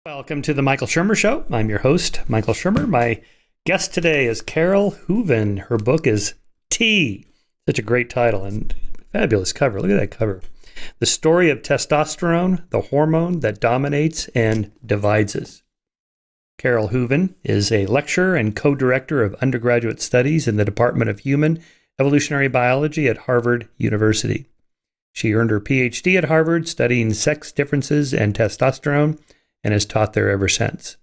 Welcome to the Michael Shermer Show. I'm your host, Michael Shermer. My guest today is Carole Hooven. Her book is T. Such a great title and fabulous cover. Look at that cover. The Story of Testosterone, the Hormone That Dominates and Divides Us. Carole Hooven is a lecturer and co-director of undergraduate studies in the Department of Human Evolutionary Biology at Harvard University. She earned her PhD at Harvard studying sex differences and testosterone, and has taught there ever since.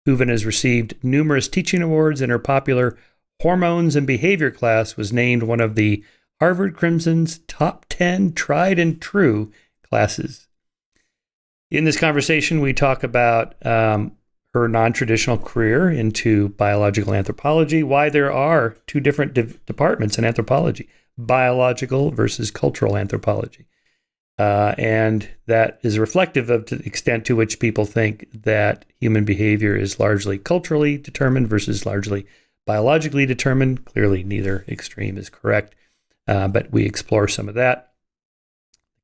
Hooven has received numerous teaching awards, and her popular Hormones and Behavior class was named one of the Harvard Crimson's top 10 tried and true classes. In this conversation, we talk about her non-traditional career into biological anthropology, why there are two different departments in anthropology, biological versus cultural anthropology. And that is reflective of the extent to which people think that human behavior is largely culturally determined versus largely biologically determined. Clearly, neither extreme is correct, but we explore some of that.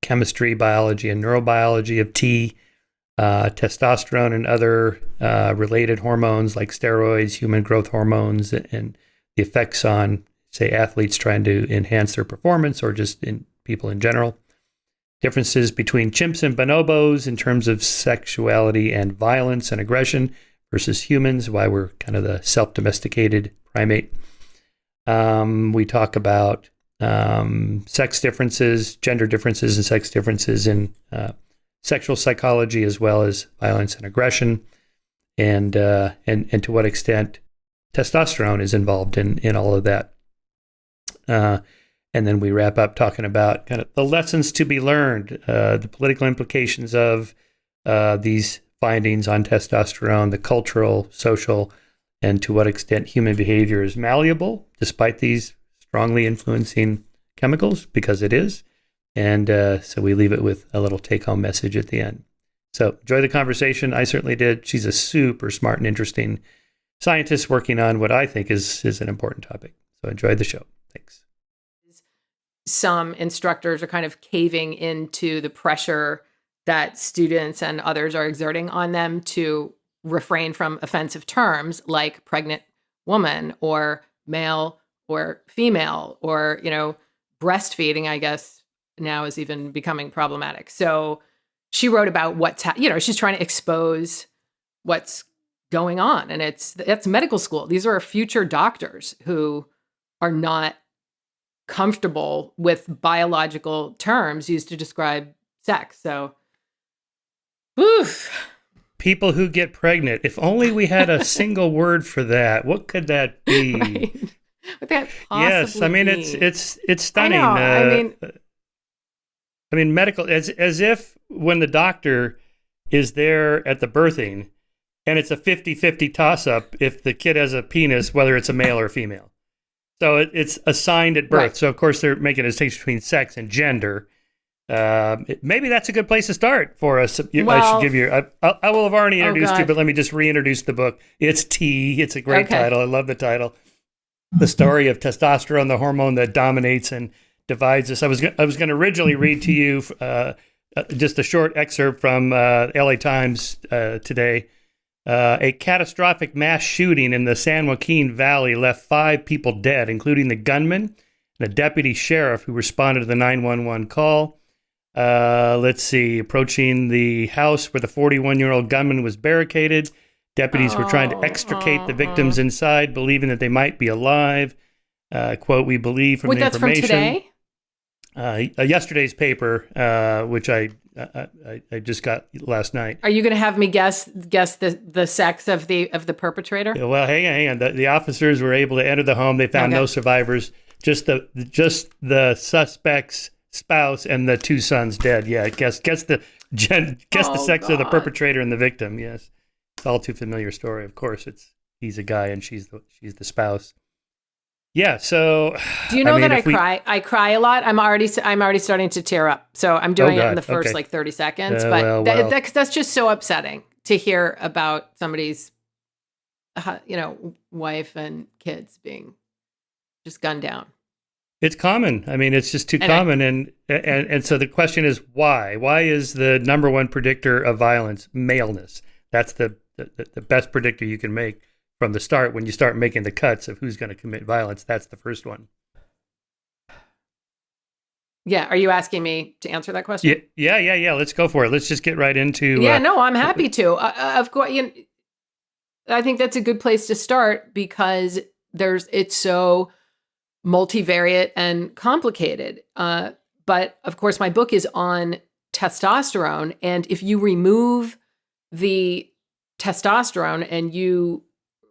Chemistry, biology, and neurobiology of T, testosterone and other related hormones like steroids, human growth hormones, and the effects on, say, athletes trying to enhance their performance or just in people in general. Differences between chimps and bonobos in terms of sexuality and violence and aggression versus humans, why we're kind of the self-domesticated primate. We talk about sex differences, gender differences and sex differences in sexual psychology, as well as violence and aggression, and to what extent testosterone is involved in all of that. And then we wrap up talking about kind of the lessons to be learned, the political implications of these findings on testosterone, the cultural, social, and to what extent human behavior is malleable despite these strongly influencing chemicals, because it is. And so we leave it with a little take-home message at the end. So enjoy the conversation. I certainly did. She's a super smart and interesting scientist working on what I think is an important topic. So enjoy the show. Thanks. Some instructors are kind of caving into the pressure that students and others are exerting on them to refrain from offensive terms like pregnant woman or male or female or, breastfeeding, I guess now is even becoming problematic. So she wrote about she's trying to expose what's going on. And that's medical school. These are future doctors who are not comfortable with biological terms used to describe sex. So, oof. People who get pregnant. If only we had a single word for that. What could that be? Right. What that possibly yes, I mean mean? it's stunning. I mean medical as if when the doctor is there at the birthing, and it's a 50-50 toss-up if the kid has a penis, whether it's a male or a female. So it's assigned at birth. Right. So, of course, they're making a distinction between sex and gender. Maybe that's a good place to start for us. I should give you. I will have already introduced you, but let me just reintroduce the book. It's T. It's a great title. I love the title. The Story of Testosterone, the Hormone That Dominates and Divides Us. I was going to originally read to you just a short excerpt from LA Times today. A catastrophic mass shooting in the San Joaquin Valley left 5 people dead, including the gunman and a deputy sheriff who responded to the 911 call. Approaching the house where the 41-year-old gunman was barricaded. Deputies were trying to extricate the victims inside, believing that they might be alive. Quote, we believe from the information. That's from today? Yesterday's paper, which I just got last night. Are you going to have me guess the sex of the perpetrator? Well, hang on. The officers were able to enter the home. They found no survivors. Just the suspect's spouse and the 2 sons dead. Yeah, guess the sex of the perpetrator and the victim. Yes, it's all too familiar story. Of course, he's a guy and she's the spouse. Yeah. So, do you know that I cry? I cry a lot. I'm already starting to tear up. So I'm doing it in the first 30 seconds. But that's just so upsetting to hear about somebody's, wife and kids being just gunned down. It's common. I mean, it's just too common. And so the question is why? Why is the number one predictor of violence maleness? That's the best predictor you can make from the start. When you start making the cuts of who's going to commit violence, that's the first one. Yeah. Are you asking me to answer that question? Yeah. Let's go for it. Let's just get right into. Yeah, no, I'm happy to. Of course, I think that's a good place to start because it's so multivariate and complicated. But of course, my book is on testosterone. And if you remove the testosterone and you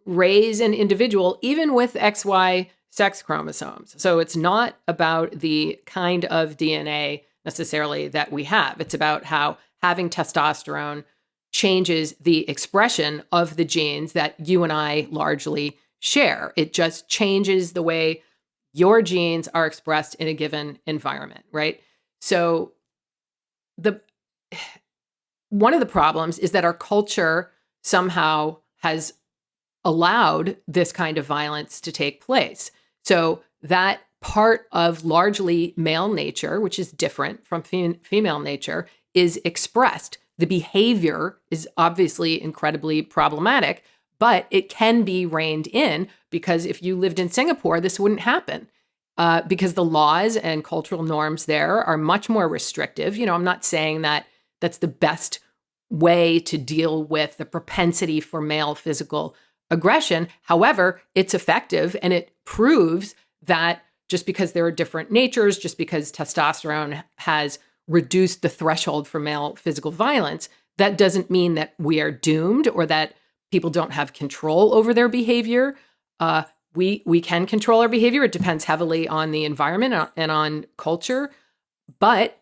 raise an individual, even with XY sex chromosomes, so it's not about the kind of DNA necessarily that we have. It's about how having testosterone changes the expression of the genes that you and I largely share. It just changes the way your genes are expressed in a given environment, right? So one of the problems is that our culture somehow has allowed this kind of violence to take place. So that part of largely male nature, which is different from female nature, is expressed. The behavior is obviously incredibly problematic, but it can be reined in because if you lived in Singapore, this wouldn't happen because the laws and cultural norms there are much more restrictive. I'm not saying that that's the best way to deal with the propensity for male physical aggression. However, it's effective and it proves that just because there are different natures, just because testosterone has reduced the threshold for male physical violence, that doesn't mean that we are doomed or that people don't have control over their behavior. We can control our behavior. It depends heavily on the environment and on culture. But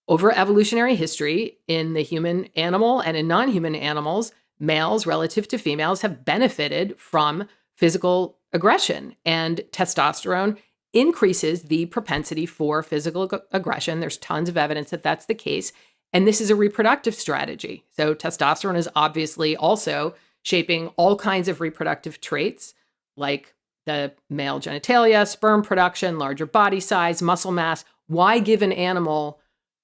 over evolutionary history, in the human animal and in non-human animals, males relative to females have benefited from physical aggression, and testosterone increases the propensity for physical aggression. There's tons of evidence that that's the case. And this is a reproductive strategy. So testosterone is obviously also shaping all kinds of reproductive traits like the male genitalia, sperm production, larger body size, muscle mass. Why give an animal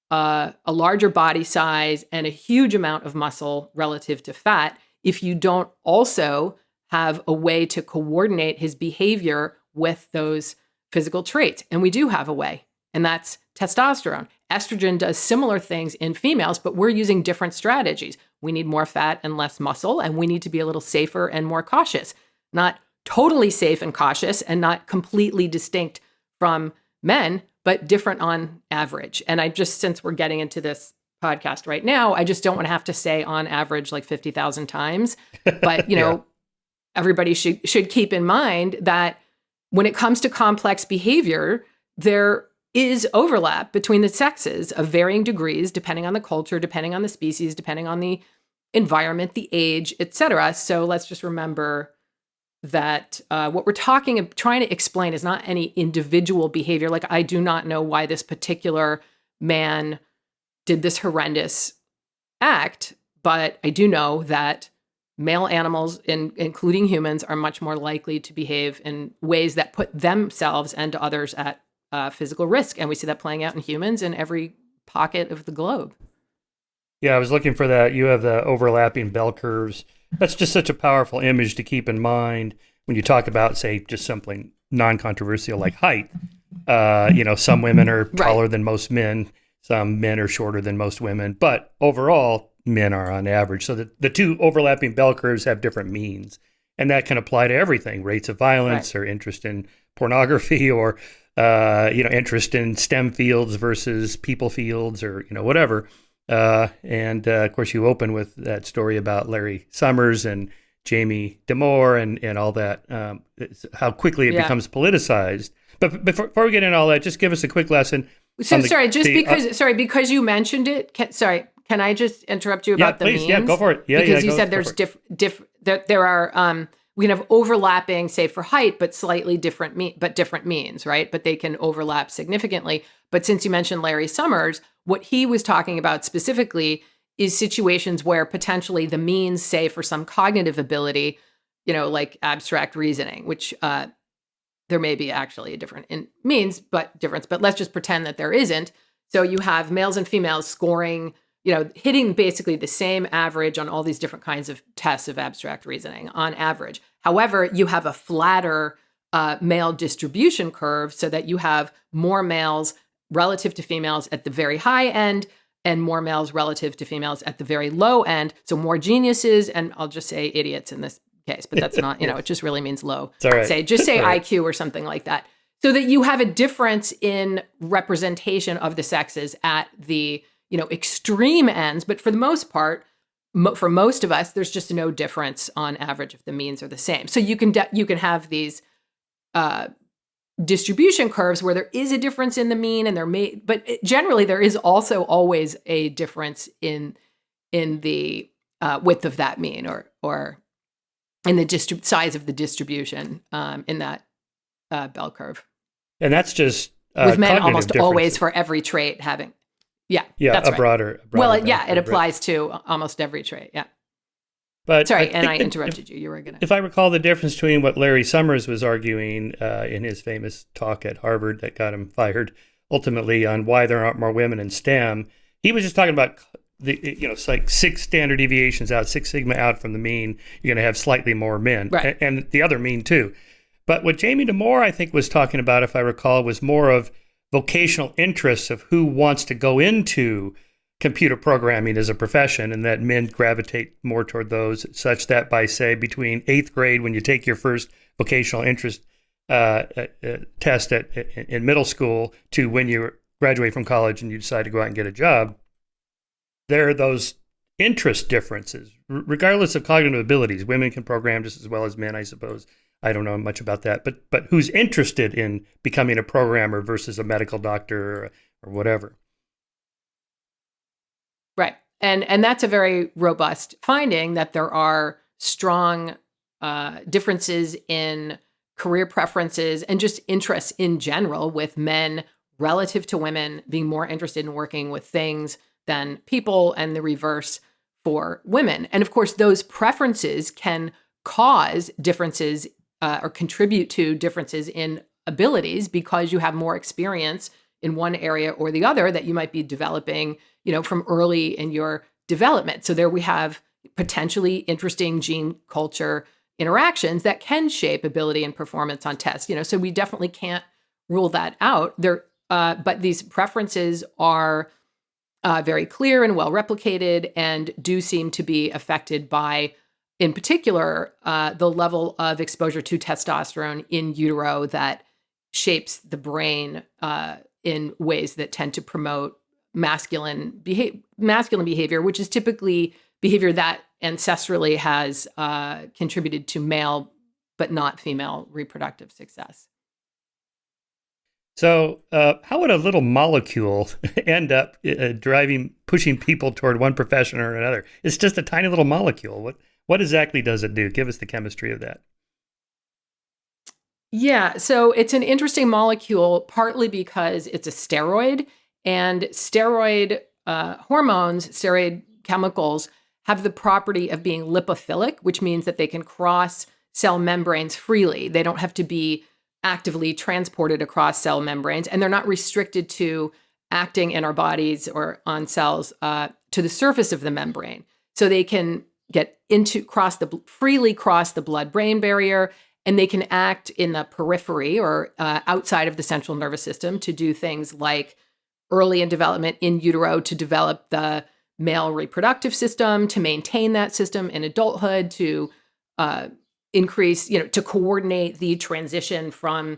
a larger body size and a huge amount of muscle relative to fat if you don't also have a way to coordinate his behavior with those physical traits? And we do have a way, and that's testosterone. Estrogen does similar things in females, but we're using different strategies. We need more fat and less muscle, and we need to be a little safer and more cautious. Not totally safe and cautious and not completely distinct from men, but different on average. And since we're getting into this podcast right now, I just don't want to have to say on average like 50,000 times. But, everybody should keep in mind that when it comes to complex behavior, there is overlap between the sexes of varying degrees, depending on the culture, depending on the species, depending on the environment, the age, etc. So let's just remember that what we're trying to explain is not any individual behavior. Like, I do not know why this particular man did this horrendous act, but I do know that male animals, including humans, are much more likely to behave in ways that put themselves and others at physical risk. And we see that playing out in humans in every pocket of the globe. Yeah, I was looking for that. You have the overlapping bell curves. That's just such a powerful image to keep in mind when you talk about, say, just something non-controversial like height. Some women are taller than most men. Some men are shorter than most women. But overall, men are on average. So the two overlapping bell curves have different means. And that can apply to everything, rates of violence or interest in pornography or, interest in STEM fields versus people fields or, whatever. Of course, you open with that story about Larry Summers and Jamie Damore and all that, how quickly it becomes politicized. But before we get into all that, just give us a quick lesson. So because you mentioned it, can I just interrupt you about the means? Yeah, go for it. Because you said there's there are we can have overlapping, say for height, but slightly different means, right? But they can overlap significantly. But since you mentioned Larry Summers, what he was talking about specifically is situations where potentially the means, say for some cognitive ability, like abstract reasoning, which there may be actually a difference, but let's just pretend that there isn't. So you have males and females scoring hitting basically the same average on all these different kinds of tests of abstract reasoning on average. However, you have a flatter male distribution curve so that you have more males relative to females at the very high end and more males relative to females at the very low end. So more geniuses, and I'll just say idiots in this case, but that's not, it just really means low. It's all right. Say IQ or something like that. So that you have a difference in representation of the sexes at the, extreme ends. But for the most part, for most of us, there's just no difference on average if the means are the same. So you can have these distribution curves where there is a difference in the mean, and but generally there is also always a difference in the width of that mean or in the size of the distribution in that bell curve. And that's just with men almost always for every trait having. Yeah, that's right. broader well, it applies to almost every trait. Yeah. But sorry, and I interrupted you. You were going to. If I recall the difference between what Larry Summers was arguing in his famous talk at Harvard that got him fired, ultimately on why there aren't more women in STEM, he was just talking about it's like 6 standard deviations out, 6 sigma out from the mean. You're going to have slightly more men, right, and the other mean too. But what Jamie Damore, I think, was talking about, if I recall, was more of vocational interests of who wants to go into computer programming as a profession, and that men gravitate more toward those, such that by, say, between 8th grade, when you take your first vocational interest test in middle school, to when you graduate from college and you decide to go out and get a job, there are those interest differences, regardless of cognitive abilities. Women can program just as well as men, I suppose. I don't know much about that, but who's interested in becoming a programmer versus a medical doctor or whatever. Right. And that's a very robust finding, that there are strong differences in career preferences and just interests in general, with men relative to women being more interested in working with things than people, and the reverse for women. And of course, those preferences can cause differences or contribute to differences in abilities, because you have more experience in one area or the other that you might be developing, from early in your development. So there we have potentially interesting gene culture interactions that can shape ability and performance on tests. So we definitely can't rule that out. But these preferences are very clear and well replicated, and do seem to be affected by, in particular, the level of exposure to testosterone in utero that shapes the brain in ways that tend to promote masculine behavior, which is typically behavior that ancestrally has contributed to male but not female reproductive success. So how would a little molecule end up pushing people toward one profession or another? It's just a tiny little molecule. What exactly does it do? Give us the chemistry of that. Yeah, so it's an interesting molecule, partly because it's a steroid, and steroid hormones, steroid chemicals, have the property of being lipophilic, which means that they can cross cell membranes freely. They don't have to be actively transported across cell membranes, and they're not restricted to acting in our bodies or on cells to the surface of the membrane. So they can get freely cross the blood-brain barrier, and they can act in the periphery or outside of the central nervous system to do things like early in development in utero to develop the male reproductive system, to maintain that system in adulthood, to increase, to coordinate the transition from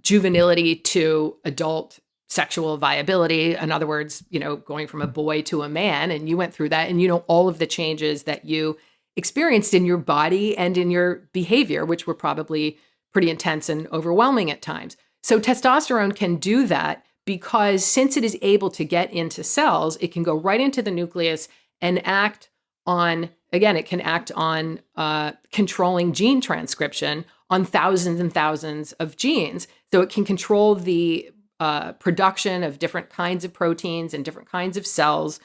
juvenility to adult sexual viability. In other words, going from a boy to a man, and you went through that, and all of the changes that you experienced in your body and in your behavior, which were probably pretty intense and overwhelming at times. So testosterone can do that, because since it is able to get into cells, it can go right into the nucleus and act on, again, it can act on controlling gene transcription on thousands and thousands of genes. So it can control the production of different kinds of proteins and different kinds of cells,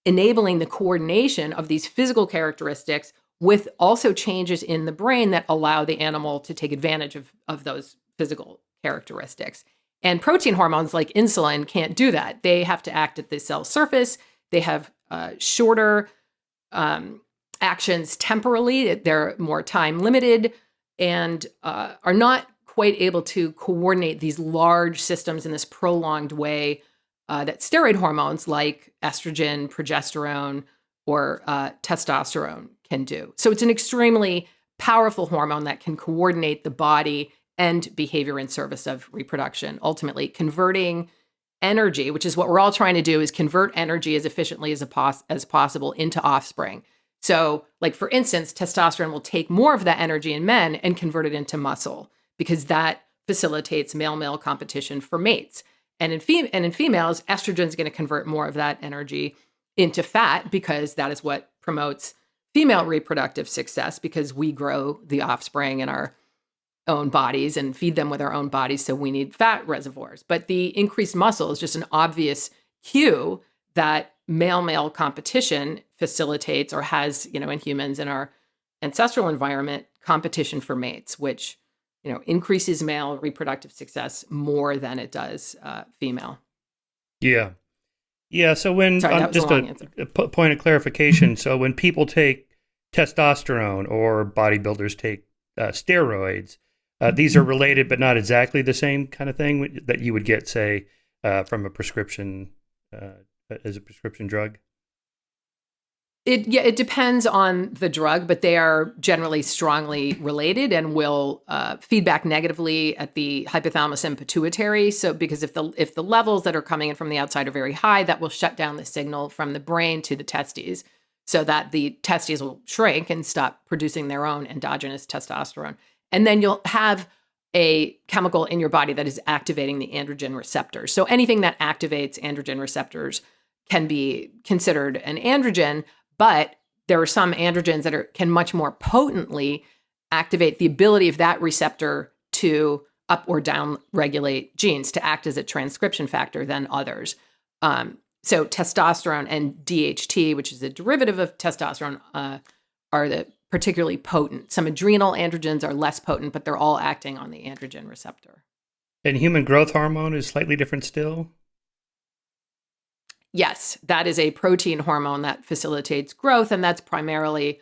enabling the coordination of these physical characteristics with also changes in the brain that allow the animal to take advantage of those physical characteristics. And protein hormones like insulin can't do that. They have to act at the cell surface. They have shorter actions temporally. They're more time limited and are not quite able to coordinate these large systems in this prolonged way that steroid hormones like estrogen, progesterone, or testosterone can do. So it's an extremely powerful hormone that can coordinate the body and behavior in service of reproduction, ultimately converting energy, which is what we're all trying to do, is convert energy as efficiently as possible into offspring. So, like, for instance, testosterone will take more of that energy in men and convert it into muscle because that facilitates male-male competition for mates. And in females, estrogen is going to convert more of that energy into fat because that is what promotes female reproductive success, because we grow the offspring in our own bodies and feed them with our own bodies. So we need fat reservoirs. But the increased muscle is just an obvious cue that male-male competition facilitates or has, in humans in our ancestral environment, competition for mates, which, increases male reproductive success more than it does female. Yeah. Yeah. So when, Sorry, that was just a long answer. a point of clarification. So when people take testosterone or bodybuilders take steroids, these are related, but not exactly the same kind of thing that you would get, say, from a prescription, as a prescription drug. It depends on the drug, but they are generally strongly related and will feedback negatively at the hypothalamus and pituitary. So, because if the levels that are coming in from the outside are very high, that will shut down the signal from the brain to the testes, so that the testes will shrink and stop producing their own endogenous testosterone. And then you'll have a chemical in your body that is activating the androgen receptors. So anything that activates androgen receptors can be considered an androgen, but there are some androgens that can much more potently activate the ability of that receptor to up or down regulate genes, to act as a transcription factor than others. So testosterone and DHT, which is a derivative of testosterone, are the particularly potent. Some adrenal androgens are less potent, but they're all acting on the androgen receptor. And human growth hormone is slightly different still? Yes, that is a protein hormone that facilitates growth, and that's primarily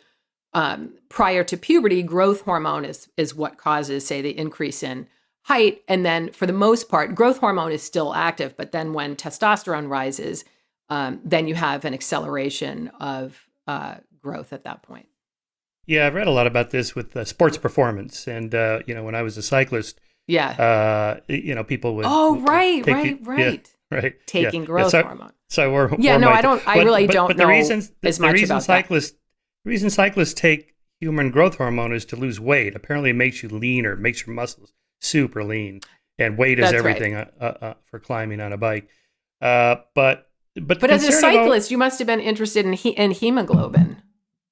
prior to puberty. Growth hormone is what causes, say, the increase in height. And then for the most part, growth hormone is still active, but then when testosterone rises, then you have an acceleration of growth at that point. Yeah, I've read a lot about this with sports performance. And, when I was a cyclist, people would... Oh, right. Yeah, right. Taking growth hormone. So I wore I really don't know as much about that. The reason cyclists take human growth hormone is to lose weight. Apparently it makes you leaner, makes your muscles super lean. And weight is everything for climbing on a bike. But as a cyclist, you must have been interested in hemoglobin.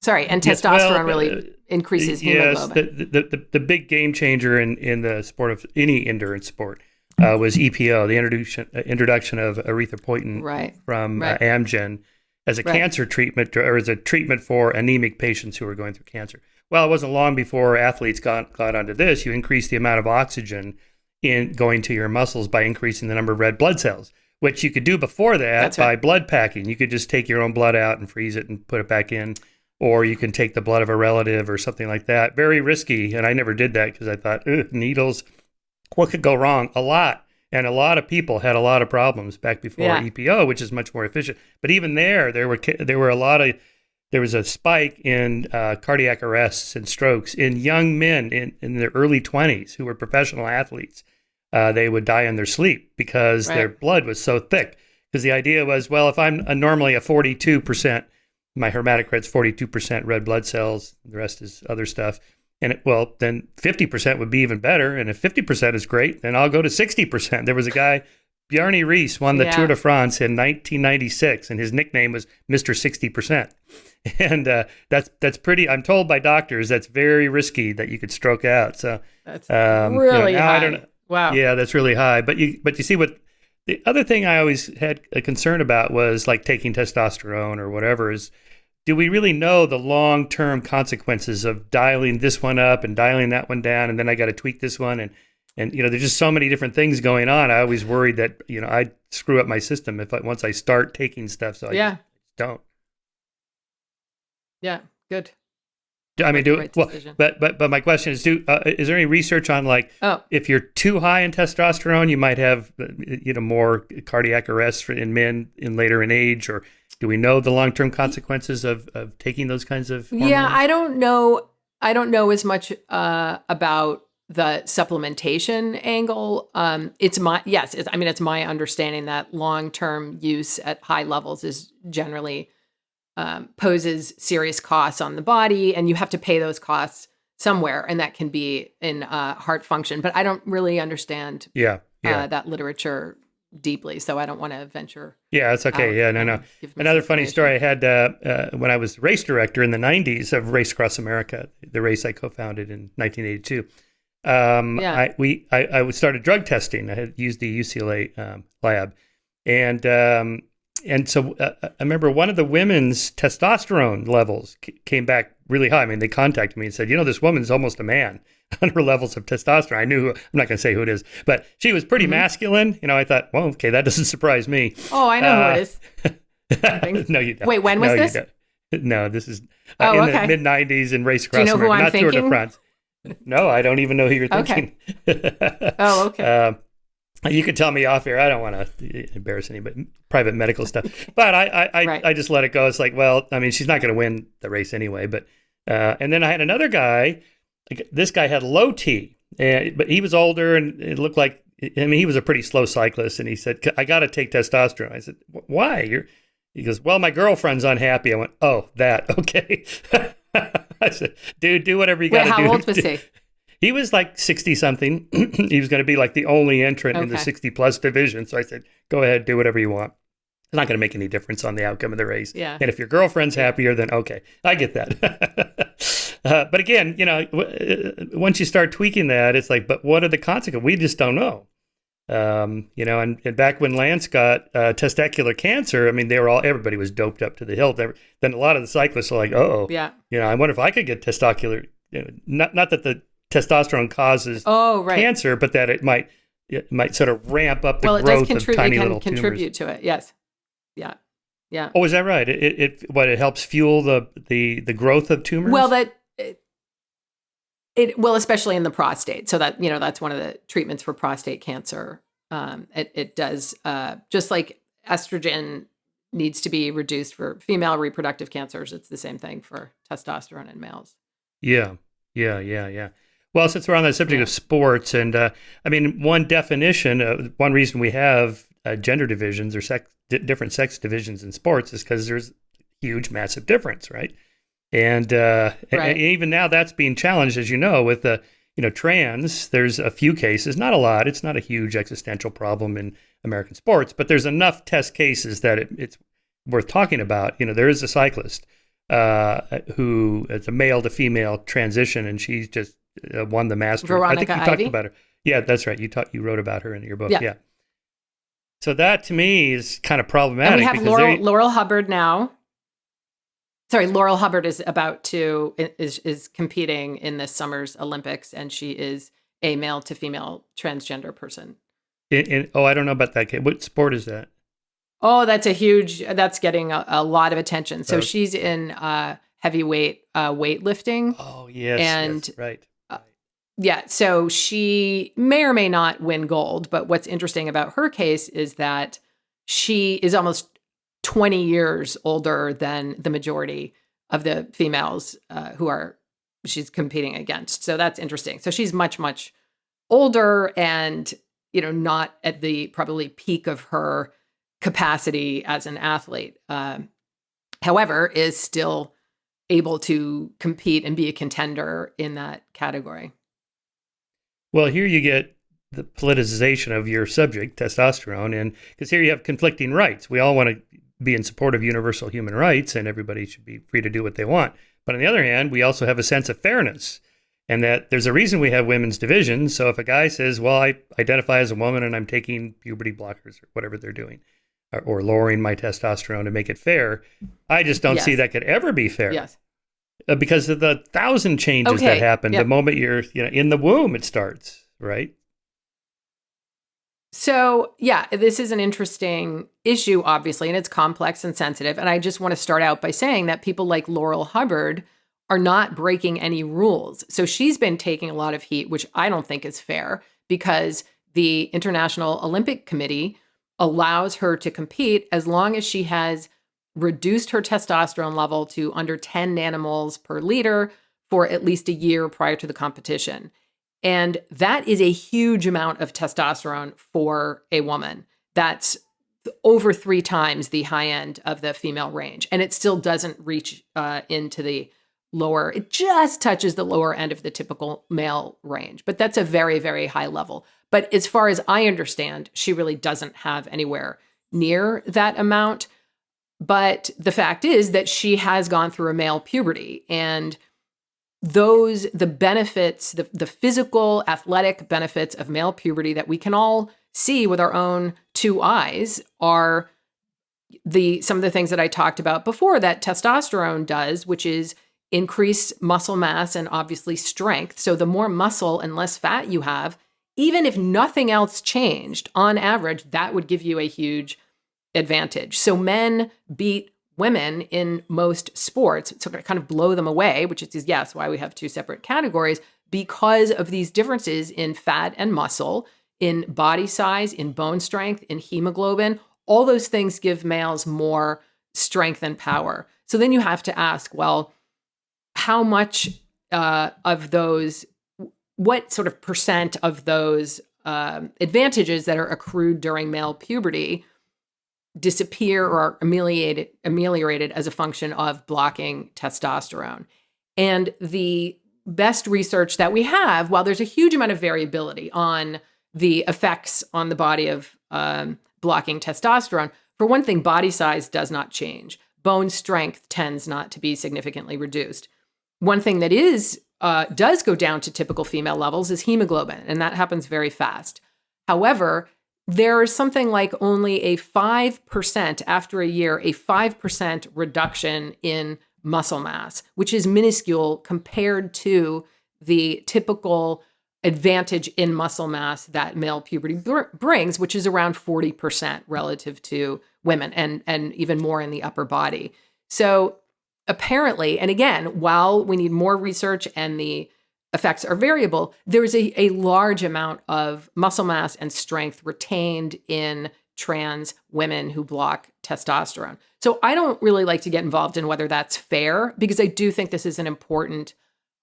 Sorry, and testosterone really increases hemoglobin. Yes, the big game changer in the sport of any endurance sport was EPO, the introduction of erythropoietin from Amgen as a cancer treatment, or as a treatment for anemic patients who are going through cancer. Well, it wasn't long before athletes got onto this. You increase the amount of oxygen in going to your muscles by increasing the number of red blood cells, which you could do before that by blood packing. You could just take your own blood out and freeze it and put it back in. Or you can take the blood of a relative or something like that. Very risky. And I never did that because I thought, needles, what could go wrong? A lot. And a lot of people had a lot of problems back before EPO, which is much more efficient. But even there was a spike in cardiac arrests and strokes in young men in their early 20s who were professional athletes. They would die in their sleep because their blood was so thick. Because the idea was, well, if I'm normally a 42%, my hematocrit's 42% red blood cells. The rest is other stuff. And then 50% would be even better. And if 50% is great, then I'll go to 60%. There was a guy, Bjarne Riis, won the Tour de France in 1996, and his nickname was Mr. 60%. And that's pretty. I'm told by doctors that's very risky that you could stroke out. So that's really high. I don't know. Wow. Yeah, that's really high. But you see what. The other thing I always had a concern about was like taking testosterone or whatever is, do we really know the long-term consequences of dialing this one up and dialing that one down, and then I got to tweak this one, and there's just so many different things going on. I always worried that I'd screw up my system once I start taking stuff. So I just don't. Yeah, good. I mean, Right decision. but my question is, is there any research on like if you're too high in testosterone, you might have more cardiac arrests in men later in age, or do we know the long-term consequences of taking those kinds of hormones? Yeah, I don't know. I don't know as much about the supplementation angle. It's my understanding that long-term use at high levels is generally poses serious costs on the body, and you have to pay those costs somewhere, and that can be in heart function. But I don't really understand that literature deeply, so I don't want to venture. Yeah, it's okay. No. Another funny story I had when I was race director in the 90s of Race Across America, the race I co-founded in 1982. I started drug testing. I had used the UCLA lab, and so I remember one of the women's testosterone levels came back really high. I mean, they contacted me and said, this woman's almost a man on her levels of testosterone. I knew, I'm not going to say who it is, but she was pretty masculine. I thought, well, okay, that doesn't surprise me. Oh, I know who it is. No, you don't. Wait, when was this? No, this is in the mid-90s in Race Across America. Do you know who I'm not thinking? Tour de France. No, I don't even know who you're thinking. Okay. Oh, okay. You could tell me off air. I don't want to embarrass anybody, private medical stuff. But I just let it go. It's like, well, I mean, she's not going to win the race anyway. But and then I had another guy. This guy had low T, but he was older, and it looked like, he was a pretty slow cyclist. And he said, I got to take testosterone. I said, why? He goes, well, my girlfriend's unhappy. I went, oh, that, okay. I said, dude, do whatever you got to do. How old was he? He was like 60-something. He was going to be like the only entrant in the 60-plus division. So I said, go ahead, do whatever you want. It's not going to make any difference on the outcome of the race. Yeah. And if your girlfriend's happier, then okay, I get that. But again, once you start tweaking that, it's like, but what are the consequences? We just don't know. And back when Lance got testicular cancer, I mean, everybody was doped up to the hilt. Then a lot of the cyclists are like, I wonder if I could get testicular. Not that the testosterone causes cancer, but that it might sort of ramp up the growth of tiny little tumors. Contribute to it. Yes. Yeah. Oh, is that right? It helps fuel the growth of tumors? Well, especially in the prostate. So that, that's one of the treatments for prostate cancer. It does, just like estrogen needs to be reduced for female reproductive cancers. It's the same thing for testosterone in males. Yeah. Well, since we're on the subject of sports, and one definition, one reason we have gender divisions or different sex divisions in sports is because there's huge, massive difference, right? And even now that's being challenged, as you know, with the trans. There's a few cases, not a lot. It's not a huge existential problem in American sports, but there's enough test cases that it's worth talking about. There is a cyclist who it's a male to female transition, and she's just won the Masters. Veronica I think you Ivy? talked about her. Yeah, that's right. You wrote about her in your book. Yeah. So that to me is kind of problematic. And we have Laurel Hubbard now. Sorry, Laurel Hubbard is is competing in this summer's Olympics, and she is a male to female transgender person. I don't know about that. What sport is that? Oh, that's getting a lot of attention. So she's in heavyweight weightlifting. Oh, yes. And yes, right. So she may or may not win gold, but what's interesting about her case is that she is almost 20 years older than the majority of the females she's competing against. So that's interesting. So she's much, much older and, not at the probably peak of her capacity as an athlete. However, is still able to compete and be a contender in that category. Well, here you get the politicization of your subject, testosterone, and because here you have conflicting rights. We all want to be in support of universal human rights, and everybody should be free to do what they want. But on the other hand, we also have a sense of fairness, and that there's a reason we have women's divisions. So if a guy says, well, I identify as a woman and I'm taking puberty blockers or whatever they're doing, or lowering my testosterone to make it fair, I just don't see that could ever be fair. Yes. Because of the 1,000 changes that happen the moment you're in the womb, it starts, right? So, yeah, this is an interesting issue, obviously, and it's complex and sensitive. And I just want to start out by saying that people like Laurel Hubbard are not breaking any rules. So she's been taking a lot of heat, which I don't think is fair, because the International Olympic Committee allows her to compete as long as she has reduced her testosterone level to under 10 nanomoles per liter for at least a year prior to the competition. And that is a huge amount of testosterone for a woman. That's over 3 times the high end of the female range. And it still doesn't reach into the lower, it just touches the lower end of the typical male range. But that's a very, very high level. But as far as I understand, she really doesn't have anywhere near that amount. But the fact is that she has gone through a male puberty, and the benefits, the physical, athletic benefits of male puberty that we can all see with our own 2 eyes are some of the things that I talked about before that testosterone does, which is increase muscle mass and obviously strength. So the more muscle and less fat you have, even if nothing else changed, on average, that would give you a huge advantage. So men beat women in most sports, so kind of blow them away, which is, yes, why we have 2 separate categories, because of these differences in fat and muscle, in body size, in bone strength, in hemoglobin. All those things give males more strength and power. So then you have to ask, well, how much of those, what sort of percent of those advantages that are accrued during male puberty disappear or are ameliorated as a function of blocking testosterone? And the best research that we have, while there's a huge amount of variability on the effects on the body of blocking testosterone, for one thing, body size does not change. Bone strength tends not to be significantly reduced. One thing that does go down to typical female levels is hemoglobin, and that happens very fast. However, there is something like only a 5% after a year, a 5% reduction in muscle mass, which is minuscule compared to the typical advantage in muscle mass that male puberty brings, which is around 40% relative to women, and even more in the upper body. So apparently, and again, while we need more research and the effects are variable, there is a large amount of muscle mass and strength retained in trans women who block testosterone. So I don't really like to get involved in whether that's fair, because I do think this is an important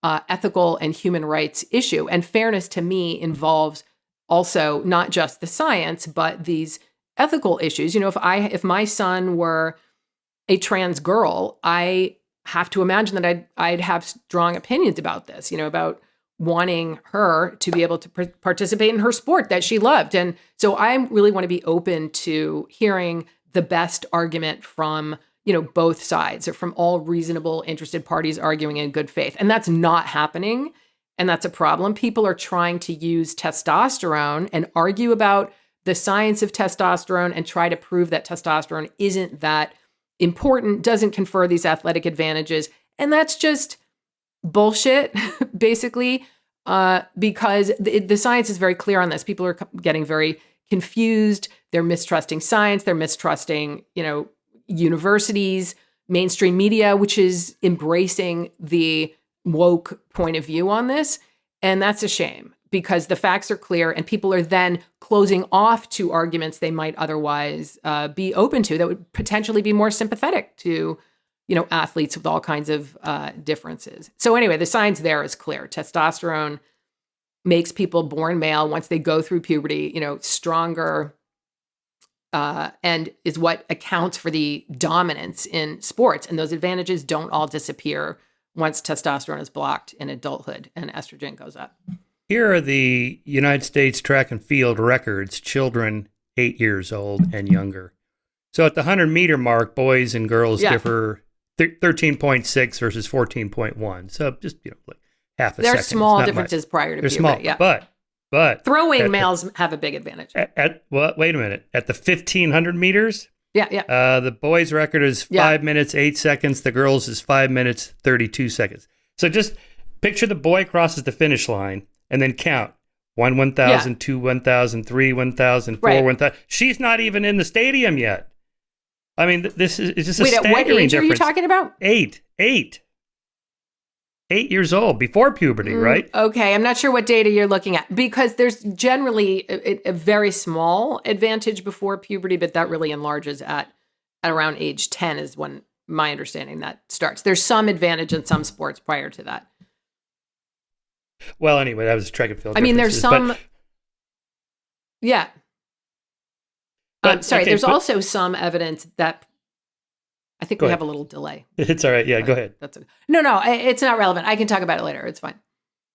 ethical and human rights issue. And fairness to me involves also not just the science, but these ethical issues. You know, if my son were a trans girl, I have to imagine that I'd have strong opinions about this, you know, about wanting her to be able to participate in her sport that she loved. And so I really want to be open to hearing the best argument from, you know, both sides, or from all reasonable interested parties arguing in good faith. And that's not happening. And that's a problem. People are trying to use testosterone and argue about the science of testosterone and try to prove that testosterone isn't that important, doesn't confer these athletic advantages. And that's just bullshit, basically, because the science is very clear on this. People are getting very confused. They're mistrusting science. They're mistrusting, you know, universities, mainstream media, which is embracing the woke point of view on this. And that's a shame, because the facts are clear and people are then closing off to arguments they might otherwise be open to that would potentially be more sympathetic to, you know, athletes with all kinds of differences. So anyway, the science there is clear. Testosterone makes people born male, once they go through puberty, you know, stronger, and is what accounts for the dominance in sports. And those advantages don't all disappear once testosterone is blocked in adulthood and estrogen goes up. Here are the United States track and field records, children 8 years old and younger. So at the 100-meter mark, boys and girls differ 13.6 versus 14.1. So just, you know, like half a second. There's small differences prior to puberty. Small, yeah. But throwing males have a big advantage. Well, wait a minute. At the 1,500 meters, the boys' record is 5 minutes, 8 seconds. The girls' is 5 minutes, 32 seconds. So just picture the boy crosses the finish line and then count 1 1,000, 2 1,000, 3 1,000, 4 1,000. She's not even in the stadium yet. I mean, this is it's just a staggering difference. Wait, what age are you talking about? 8 years old, before puberty, right? Okay, I'm not sure what data you're looking at, because there's generally a very small advantage before puberty, but that really enlarges at around age 10 is when my understanding that starts. There's some advantage in some sports prior to that. Well, anyway, that was track and field. I mean, there's some, yeah. There's also some evidence that I think we have a little delay. It's all right. Yeah, go ahead. No, it's not relevant. I can talk about it later. It's fine.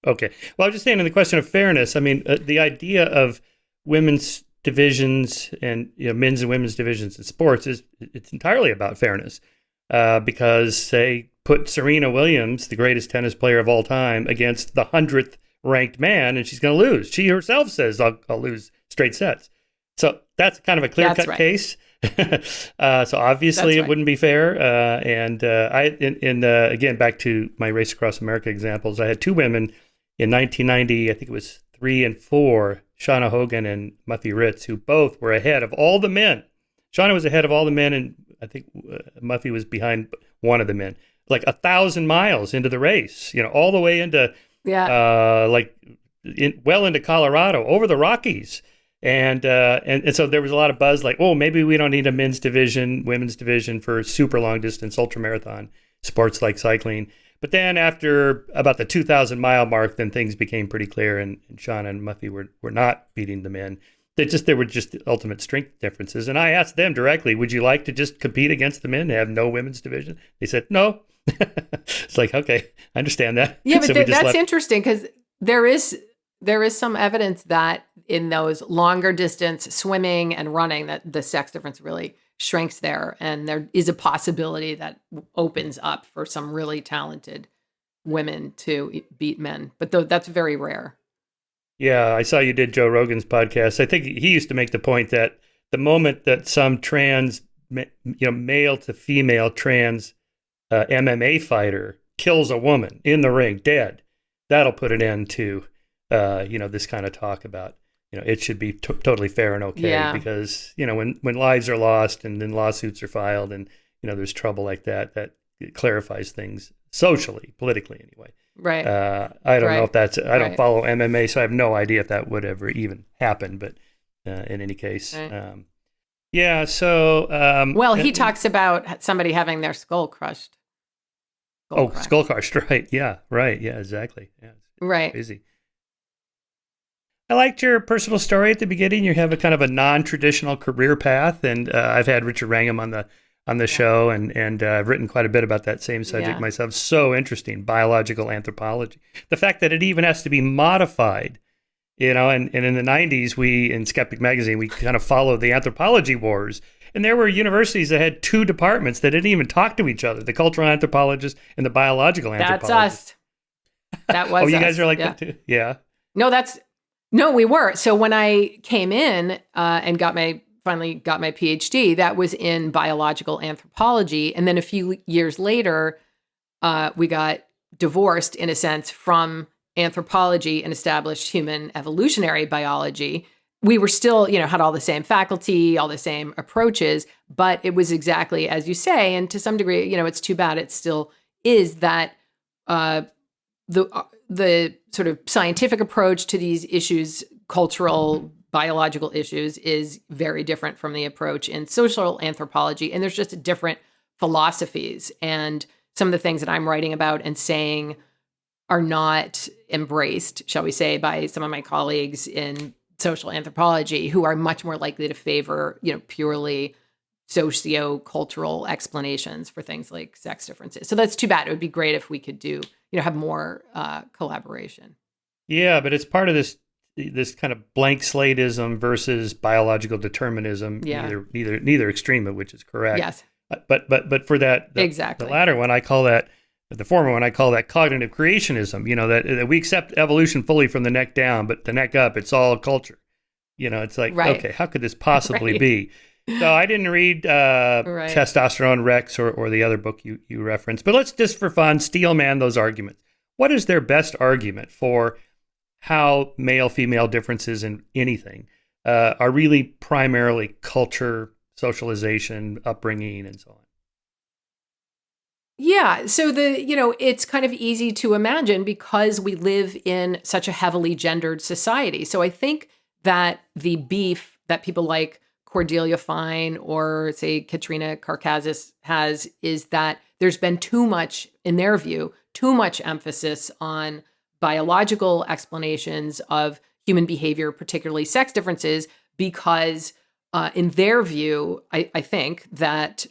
Okay. Well, I was just saying in the question of fairness, I mean, the idea of women's divisions and men's and women's divisions in sports it's entirely about fairness, because they put Serena Williams, the greatest tennis player of all time, against the 100th ranked man, and she's going to lose. She herself says, "I'll lose straight sets." So that's kind of a clear-cut case. So obviously it wouldn't be fair. Again, back to my Race Across America examples, I had two women in 1990, I think it was 3 and 4, Shauna Hogan and Muffy Ritz, who both were ahead of all the men. Shauna was ahead of all the men, and I think Muffy was behind one of the men, like 1,000 miles into the race, all the way into, well into Colorado, over the Rockies. And so there was a lot of buzz like, oh, maybe we don't need a men's division, women's division for super long distance ultramarathon sports like cycling. But then after about the 2,000 mile mark, then things became pretty clear, and Shauna and Muffy were not beating the men. There were just ultimate strength differences. And I asked them directly, would you like to just compete against the men and have no women's division? They said, no. It's like, okay, I understand that. Yeah, but that's interesting, because there is some evidence that in those longer distance swimming and running, that the sex difference really shrinks there. And there is a possibility that opens up for some really talented women to beat men. But that's very rare. Yeah, I saw you did Joe Rogan's podcast. I think he used to make the point that the moment that some trans, male to female trans MMA fighter kills a woman in the ring dead, that'll put an end to this kind of talk about, it should be totally fair and okay, because, when lives are lost and then lawsuits are filed and, there's trouble like that it clarifies things socially, politically anyway. Right. I don't know if that's, I don't follow MMA, so I have no idea if that would ever even happen, but in any case, he talks about somebody having their skull crushed. Skull crushed, right. Yeah, right. Yeah, exactly. Yeah, right. Crazy. I liked your personal story at the beginning. You have a kind of a non-traditional career path, and I've had Richard Wrangham on the show, and I've written quite a bit about that same subject myself. So interesting, biological anthropology. The fact that it even has to be modified, and in the 90s, in Skeptic magazine, we kind of followed the anthropology wars, and there were universities that had two departments that didn't even talk to each other, the cultural anthropologist and the biological anthropologist. That's us. That was you guys are like that too? Yeah. No, we were. So when I came in and finally got my PhD, that was in biological anthropology. And then a few years later, we got divorced, in a sense, from anthropology and established human evolutionary biology. We were still, had all the same faculty, all the same approaches, but it was exactly as you say. And to some degree, it's too bad it still is that the sort of scientific approach to these issues, cultural, biological issues, is very different from the approach in social anthropology. And there's just different philosophies. And some of the things that I'm writing about and saying are not embraced, shall we say, by some of my colleagues in social anthropology, who are much more likely to favor, purely socio-cultural explanations for things like sex differences. So that's too bad. It would be great if we could have more collaboration. Yeah, but it's part of this kind of blank slateism versus biological determinism. Yeah. Neither extreme of which is correct. Yes. But for that, exactly. The latter one, the former one, I call that cognitive creationism. That we accept evolution fully from the neck down, but the neck up, it's all culture. It's like, okay, how could this possibly be? So I didn't read Testosterone, Rex, or the other book you referenced. But let's just, for fun, steel man those arguments. What is their best argument for how male-female differences in anything are really primarily culture, socialization, upbringing, and so on. Yeah. So it's kind of easy to imagine because we live in such a heavily gendered society. So I think that the beef that people like Cordelia Fine or say Katrina Karkazis has is that there's been too much, in their view, too much emphasis on biological explanations of human behavior, particularly sex differences, because in their view, I think that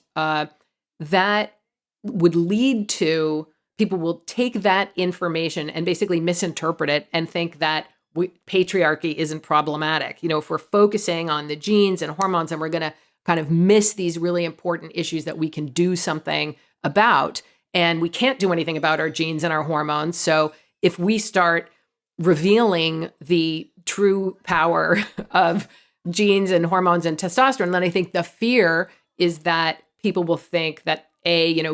that would lead to people will take that information and basically misinterpret it and think that patriarchy isn't problematic. If we're focusing on the genes and hormones and we're going to kind of miss these really important issues that we can do something about, and we can't do anything about our genes and our hormones. So if we start revealing the true power of genes and hormones and testosterone, then I think the fear is that people will think that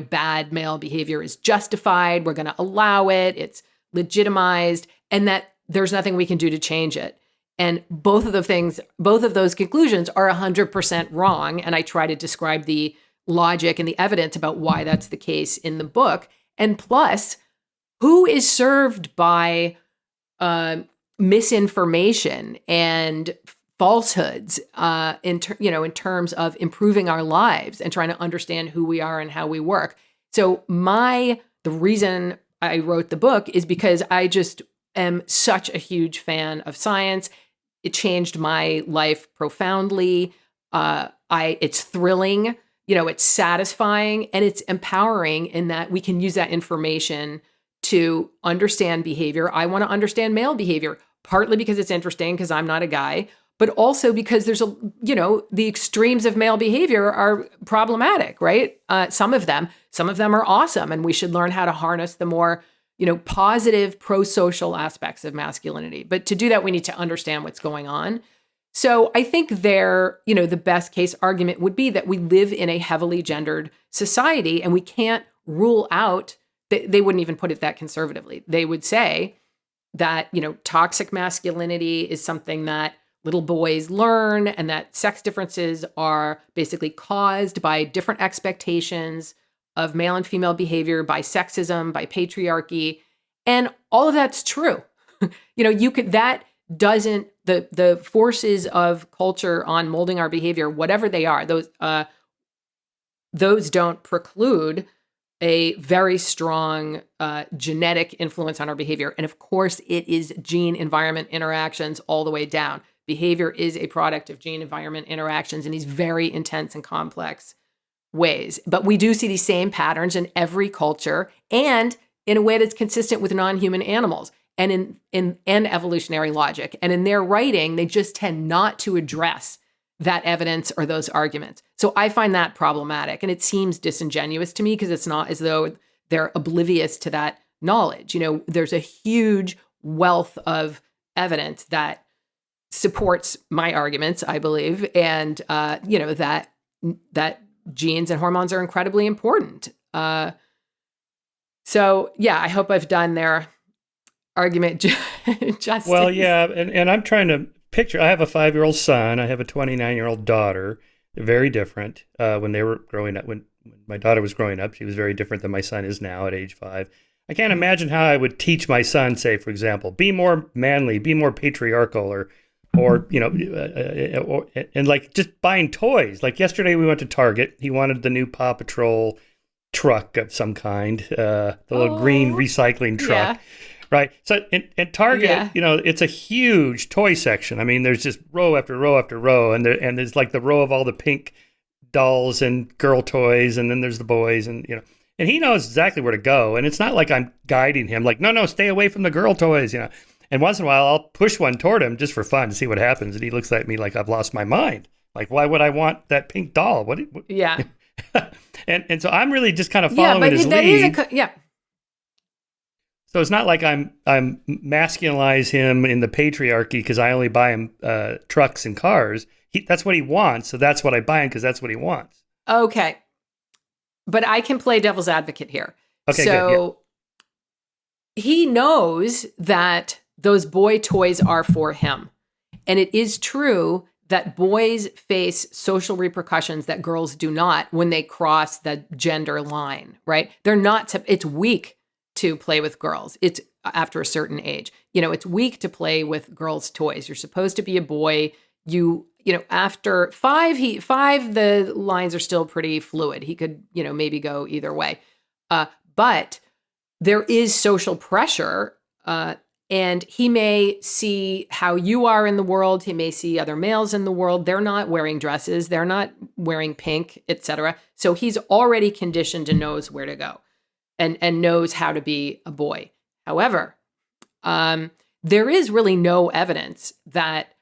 bad male behavior is justified. We're going to allow it. It's legitimized, and that there's nothing we can do to change it. And both of those conclusions are 100% wrong. And I try to describe the logic and the evidence about why that's the case in the book. And plus, who is served by misinformation and falsehoods in terms of improving our lives and trying to understand who we are and how we work. So the reason I wrote the book is because I just am such a huge fan of science. It changed my life profoundly. It's thrilling, it's satisfying, and it's empowering in that we can use that information to understand behavior. I want to understand male behavior, partly because it's interesting because I'm not a guy, but also because there's the extremes of male behavior are problematic, right? Some of them are awesome, and we should learn how to harness the more, positive pro-social aspects of masculinity. But to do that, we need to understand what's going on. So I think the best case argument would be that we live in a heavily gendered society, and we can't rule out. They wouldn't even put it that conservatively. They would say that, toxic masculinity is something that little boys learn, and that sex differences are basically caused by different expectations of male and female behavior, by sexism, by patriarchy. And all of that's true. The forces of culture on molding our behavior, whatever they are, those don't preclude a very strong genetic influence on our behavior. And of course, it is gene-environment interactions all the way down. Behavior is a product of gene-environment interactions in these very intense and complex ways. But we do see these same patterns in every culture and in a way that's consistent with non-human animals and in evolutionary logic. And in their writing, they just tend not to address that evidence or those arguments. So I find that problematic. And it seems disingenuous to me because it's not as though they're oblivious to that knowledge. There's a huge wealth of evidence that supports my arguments, I believe, and that genes and hormones are incredibly important. So yeah, I hope I've done their argument justice. Well, yeah, and I'm trying to picture. I have a 5-year-old son. I have a 29-year-old daughter. They're very different. When they were growing up, when my daughter was growing up, she was very different than my son is now at age 5. I can't imagine how I would teach my son, say, for example, be more manly, be more patriarchal, or and like just buying toys. Like yesterday we went to Target. He wanted the new Paw Patrol truck of some kind, the little green recycling truck. Yeah. Right. So in Target, it's a huge toy section. I mean, there's just row after row after row, and there's like the row of all the pink dolls and girl toys, and then there's the boys, and and he knows exactly where to go. And it's not like I'm guiding him, like, no, stay away from the girl toys, And once in a while, I'll push one toward him just for fun to see what happens. And he looks at me like I've lost my mind. Like, why would I want that pink doll? What? Yeah. and so I'm really just kind of following his lead. So it's not like I'm masculinize him in the patriarchy because I only buy him trucks and cars. That's what he wants, so that's what I buy him because that's what he wants. Okay, but I can play devil's advocate here. Okay, so good, yeah. He knows that those boy toys are for him. And it is true that boys face social repercussions that girls do not when they cross the gender line, right? They're not, it's weak to play with girls. It's after a certain age. It's weak to play with girls' toys. You're supposed to be a boy. After five, the lines are still pretty fluid. He could, maybe go either way. But there is social pressure, and he may see how you are in the world. He may see other males in the world. They're not wearing dresses. They're not wearing pink, etc. So he's already conditioned and knows where to go and knows how to be a boy. However, there is really no evidence that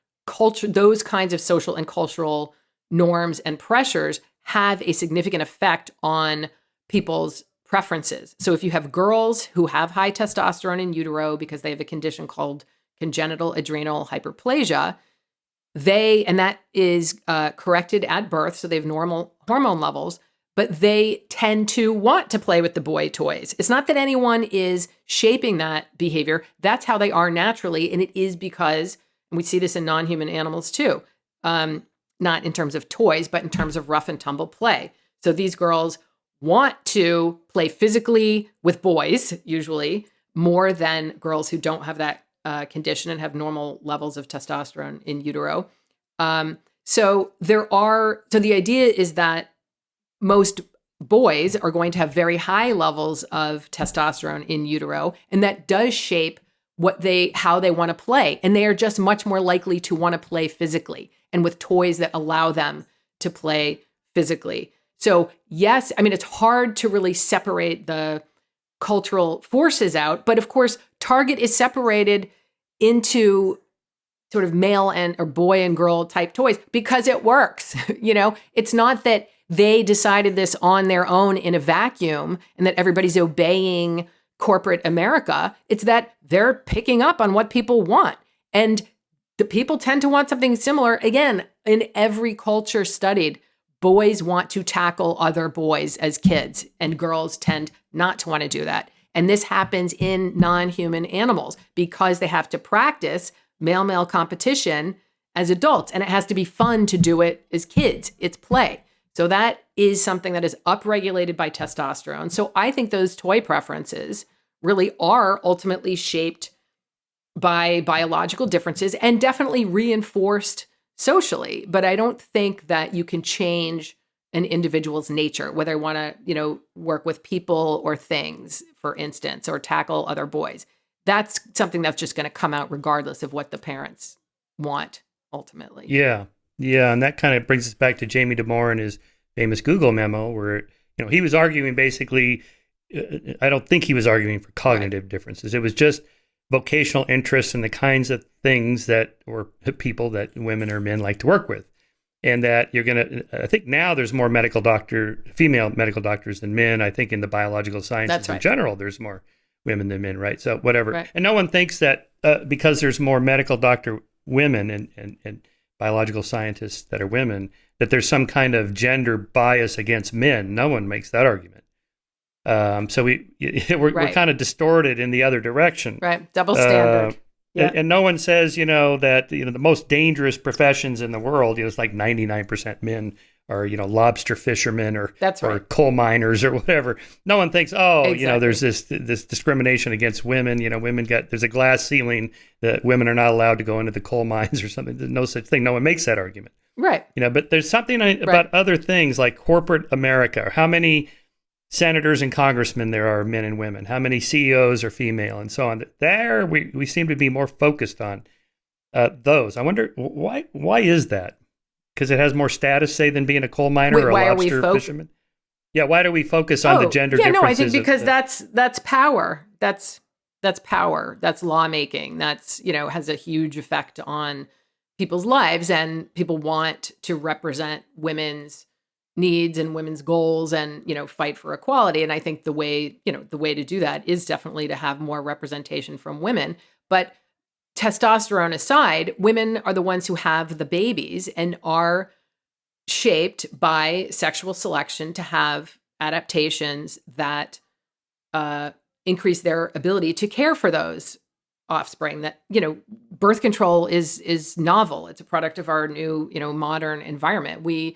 those kinds of social and cultural norms and pressures have a significant effect on people's preferences. So if you have girls who have high testosterone in utero because they have a condition called congenital adrenal hyperplasia, and that is corrected at birth, so they have normal hormone levels, but they tend to want to play with the boy toys. It's not that anyone is shaping that behavior. That's how they are naturally, and it is because, and we see this in non-human animals too, not in terms of toys, but in terms of rough and tumble play. So these girls want to play physically with boys, usually, more than girls who don't have that condition and have normal levels of testosterone in utero. So the idea is that most boys are going to have very high levels of testosterone in utero, and that does shape how they want to play. And they are just much more likely to want to play physically and with toys that allow them to play physically. So yes, it's hard to really separate the cultural forces out, but of course, Target is separated into sort of male or boy and girl type toys because it works. It's not that they decided this on their own in a vacuum and that everybody's obeying corporate America. It's that they're picking up on what people want. And the people tend to want something similar. Again, in every culture studied, boys want to tackle other boys as kids, and girls tend not to want to do that. And this happens in non-human animals because they have to practice male-male competition as adults, and it has to be fun to do it as kids. It's play. So that is something that is upregulated by testosterone. So I think those toy preferences really are ultimately shaped by biological differences and definitely reinforced socially. But I don't think that you can change an individual's nature, whether they want to, work with people or things, for instance, or tackle other boys. That's something that's just going to come out regardless of what the parents want ultimately. Yeah. Yeah. And that kind of brings us back to Jamie Damore and his famous Google memo where, he was arguing basically, I don't think he was arguing for cognitive differences. It was just vocational interests and the kinds of things or people that women or men like to work with. And that I think now there's more female medical doctors than men. I think in the biological sciences in general, there's more women than men, right? So whatever. Right. And no one thinks that because there's more medical doctor women and biological scientists that are women, that there's some kind of gender bias against men. No one makes that argument. So we're kind of distorted in the other direction. Right. Double standard. And no one says, that, the most dangerous professions in the world, it's like 99% men are, lobster fishermen or coal miners or whatever. No one thinks, there's this discrimination against women. There's a glass ceiling that women are not allowed to go into the coal mines or something. There's no such thing. No one makes that argument. Right. But there's something about other things like corporate America, or how many senators and congressmen there are men and women, how many CEOs are female, and so on. There, we seem to be more focused on those. I wonder why is that? Because it has more status, say, than being a coal miner or a lobster fisherman. Yeah, why do we focus on the gender differences? I think because that's power. That's power. That's lawmaking. That's has a huge effect on people's lives, and people want to represent women's needs and women's goals and, fight for equality. And I think the way to do that is definitely to have more representation from women. But testosterone aside, women are the ones who have the babies and are shaped by sexual selection to have adaptations that increase their ability to care for those offspring. That, birth control is novel. It's a product of our new, modern environment. We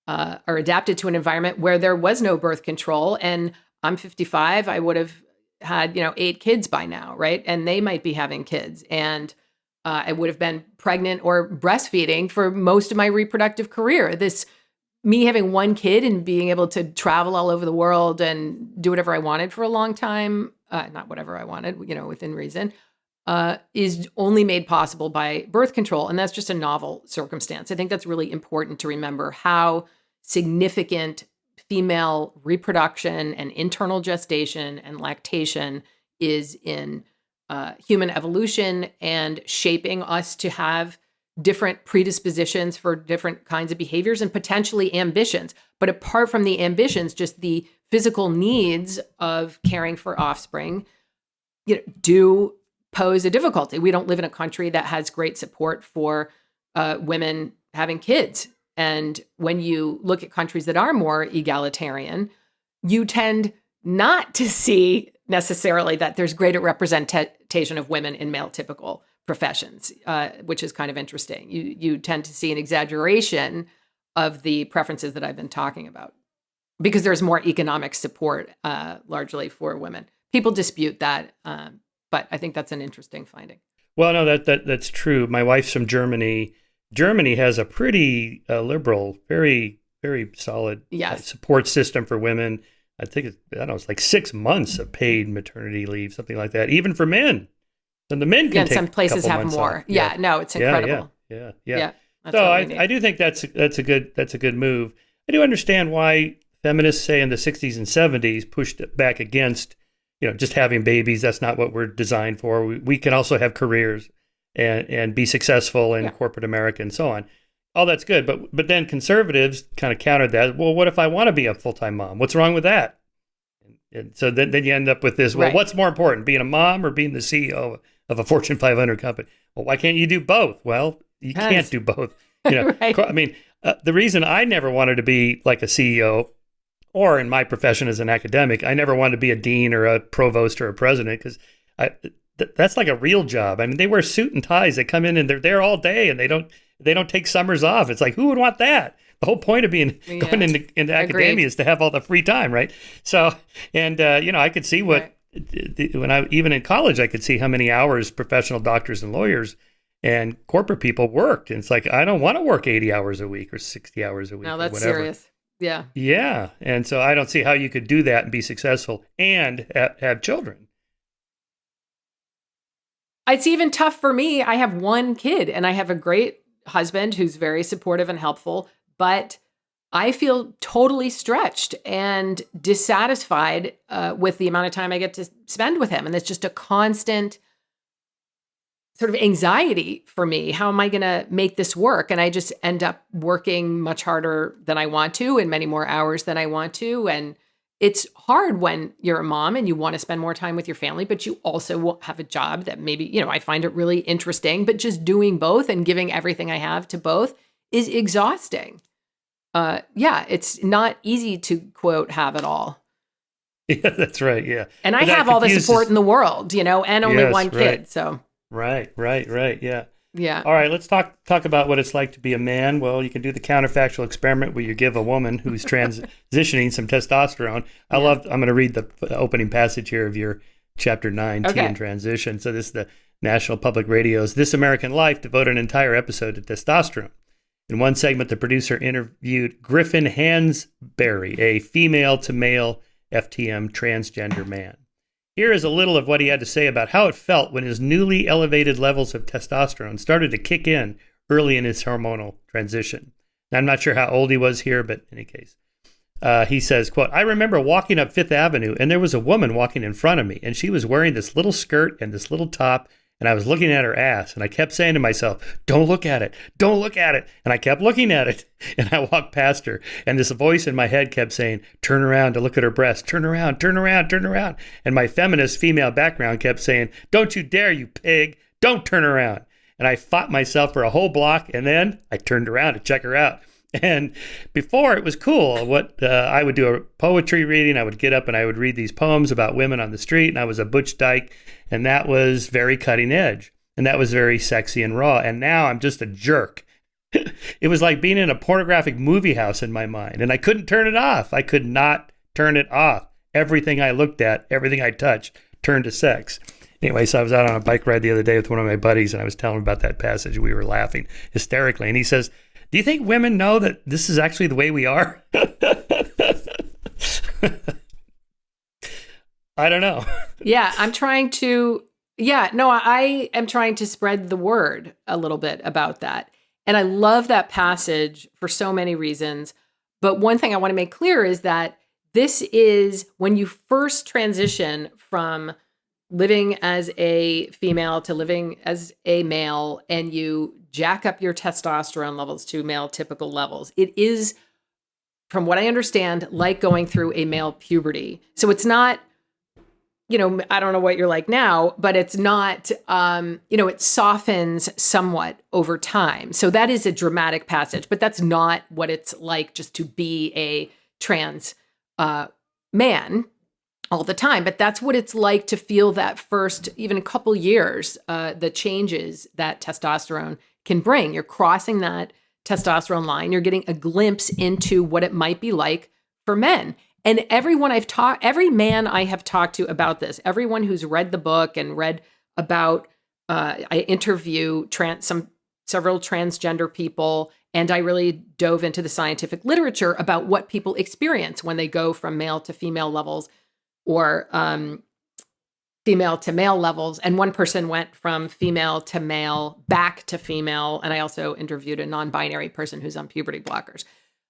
are adapted to an environment where there was no birth control. And I'm 55. I would have had, 8 kids by now, right? And they might be having kids. And I would have been pregnant or breastfeeding for most of my reproductive career. Me having one kid and being able to travel all over the world and do whatever I wanted for a long time, not whatever I wanted, within reason, is only made possible by birth control. And that's just a novel circumstance. I think that's really important to remember how significant female reproduction and internal gestation and lactation is in human evolution and shaping us to have different predispositions for different kinds of behaviors and potentially ambitions. But apart from the ambitions, just the physical needs of caring for offspring, do pose a difficulty. We don't live in a country that has great support for women having kids. And when you look at countries that are more egalitarian, you tend not to see necessarily that there's greater representation of women in male typical professions, which is kind of interesting. You tend to see an exaggeration of the preferences that I've been talking about because there's more economic support largely for women. People dispute that, but I think that's an interesting finding. Well, no, that's true. My wife's from Germany. Germany has a pretty liberal, very, very solid support system for women. I think it's like 6 months of paid maternity leave, something like that, even for men. And the men can take some places have more. Off. Yeah, no, it's incredible. Yeah. So I do think that's a good move. I do understand why feminists, say in the 60s and 70s, pushed back against just having babies. That's not what we're designed for. We can also have careers and be successful in corporate America and so on. All that's good, but then conservatives kind of countered that. Well, what if I want to be a full-time mom? What's wrong with that? And so then you end up with this. Well, what's more important, being a mom or being the CEO of a Fortune 500 company? Well, why can't you do both? Well, you can't do both. Right. I mean, the reason I never wanted to be like a CEO, or in my profession as an academic, I never wanted to be a dean or a provost or a president because that's like a real job. I mean, they wear suit and ties. They come in and they're there all day, and they don't take summers off. It's like, who would want that? The whole point of going into academia is to have all the free time, right? So, and I could see when I even in college, I could see how many hours professional doctors and lawyers and corporate people worked. And it's like, I don't want to work 80 hours a week or 60 hours a week. No, that's or whatever. serious. Yeah. Yeah, and so I don't see how you could do that and be successful and have children. It's even tough for me. I have one kid and I have a great husband who's very supportive and helpful, but I feel totally stretched and dissatisfied with the amount of time I get to spend with him. And it's just a constant sort of anxiety for me. How am I going to make this work? And I just end up working much harder than I want to and many more hours than I want to. And it's hard when you're a mom and you want to spend more time with your family, but you also have a job that maybe, I find it really interesting, but just doing both and giving everything I have to both is exhausting. It's not easy to, quote, have it all. Yeah, that's right. Yeah. And but I have all the support in the world, and only one kid. So. Right. Yeah. Yeah. All right. Let's talk about what it's like to be a man. Well, you can do the counterfactual experiment where you give a woman who's transitioning some testosterone. I'm going to read the opening passage here of your chapter 9, Tea and Transition. So this is the National Public Radio's This American Life devoted an entire episode to testosterone. In one segment, the producer interviewed Griffin Hansberry, a female to male FTM transgender man. Here is a little of what he had to say about how it felt when his newly elevated levels of testosterone started to kick in early in his hormonal transition. Now, I'm not sure how old he was here, but in any case, he says, quote, I remember walking up Fifth Avenue and there was a woman walking in front of me and she was wearing this little skirt and this little top and I was looking at her ass and I kept saying to myself, don't look at it, don't look at it. And I kept looking at it and I walked past her and this voice in my head kept saying, turn around to look at her breast, turn around, turn around, turn around. And my feminist female background kept saying, don't you dare, you pig, don't turn around. And I fought myself for a whole block and then I turned around to check her out. And before it was cool. What I would do a poetry reading. I would get up and I would read these poems about women on the street. And I was a butch dyke. And that was very cutting edge. And that was very sexy and raw. And now I'm just a jerk. It was like being in a pornographic movie house in my mind. And I couldn't turn it off. I could not turn it off. Everything I looked at, everything I touched turned to sex. Anyway, so I was out on a bike ride the other day with one of my buddies, and I was telling him about that passage. We were laughing hysterically. And he says, do you think women know that this is actually the way we are? I don't know. Yeah, I am trying to spread the word a little bit about that. And I love that passage for so many reasons. But one thing I want to make clear is that this is when you first transition from living as a female to living as a male, and you jack up your testosterone levels to male typical levels. It is, from what I understand, like going through a male puberty. So it's not, I don't know what you're like now, but it's not, it softens somewhat over time. So that is a dramatic passage, but that's not what it's like just to be a trans man all the time. But that's what it's like to feel that first, even a couple years, the changes that testosterone can bring. You're crossing that testosterone line. You're getting a glimpse into what it might be like for men. And every man I have talked to about this, everyone who's read the book and read about, I interview several transgender people, and I really dove into the scientific literature about what people experience when they go from male to female levels or female to male levels. And one person went from female to male back to female. And I also interviewed a non-binary person who's on puberty blockers.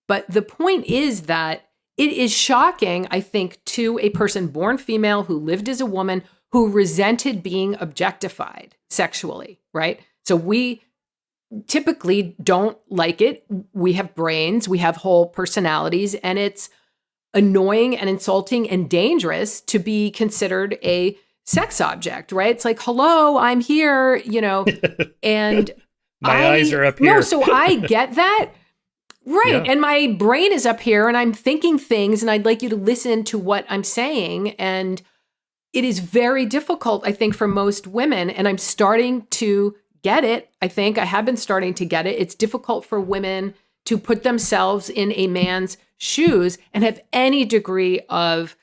But the point is that it is shocking, I think, to a person born female who lived as a woman who resented being objectified sexually, right? So we typically don't like it. We have brains, we have whole personalities, and it's annoying and insulting and dangerous to be considered a sex object, right? It's like, hello, I'm here, and my eyes are up here. No, so I get that. Right. Yeah. And my brain is up here and I'm thinking things and I'd like you to listen to what I'm saying. And it is very difficult, I think, for most women. And I'm starting to get it. I think I have been starting to get it. It's difficult for women to put themselves in a man's shoes and have any degree of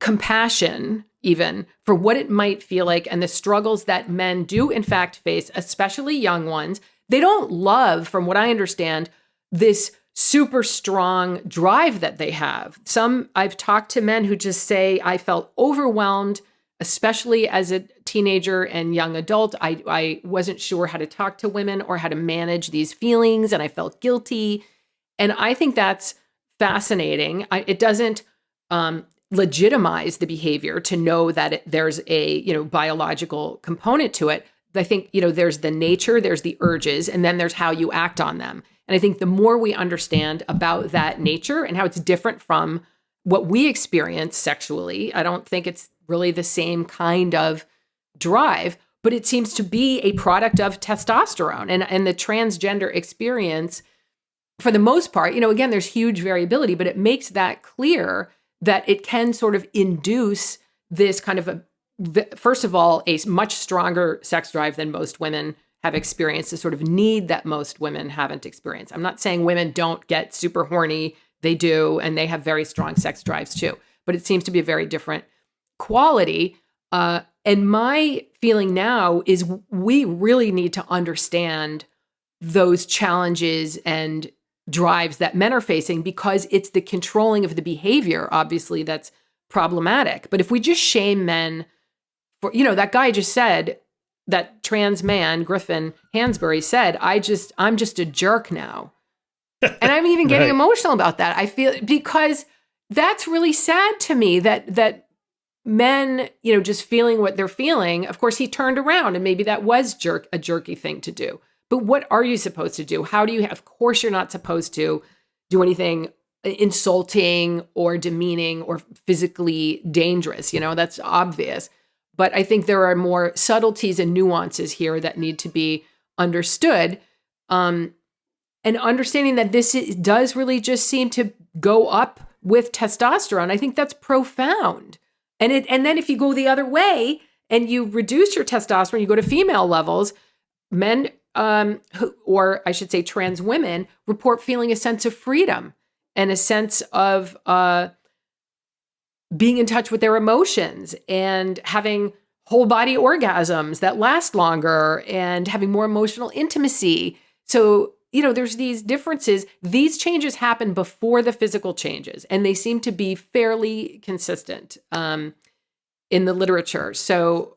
compassion, even for what it might feel like and the struggles that men do, in fact, face, especially young ones. They don't love, from what I understand, this super strong drive that they have. I've talked to men who just say, I felt overwhelmed, especially as a teenager and young adult. I wasn't sure how to talk to women or how to manage these feelings, and I felt guilty. And I think that's fascinating. It doesn't legitimize the behavior to know that there's a biological component to it. I think there's the nature, there's the urges, and then there's how you act on them. And I think the more we understand about that nature and how it's different from what we experience sexually, I don't think it's really the same kind of drive, but it seems to be a product of testosterone and the transgender experience. For the most part, again, there's huge variability, but it makes that clear that it can sort of induce this kind of first of all, a much stronger sex drive than most women have experienced, a sort of need that most women haven't experienced. I'm not saying women don't get super horny. They do, and they have very strong sex drives too. But it seems to be a very different quality. And my feeling now is we really need to understand those challenges and drives that men are facing, because it's the controlling of the behavior, obviously, that's problematic. But if we just shame men for, that guy just said, that trans man, Griffin Hansberry, said, I'm just a jerk now. And I'm even getting emotional about that. I feel, because that's really sad to me that men, just feeling what they're feeling. Of course, he turned around and maybe that was a jerky thing to do. But what are you supposed to do? Of course, you're not supposed to do anything insulting or demeaning or physically dangerous. That's obvious. But I think there are more subtleties and nuances here that need to be understood. and understanding that does really just seem to go up with testosterone, I think that's profound. And then if you go the other way and you reduce your testosterone, you go to female levels, men, or I should say trans women, report feeling a sense of freedom and a sense of being in touch with their emotions and having whole body orgasms that last longer and having more emotional intimacy. So, there's these differences. These changes happen before the physical changes, and they seem to be fairly consistent in the literature. So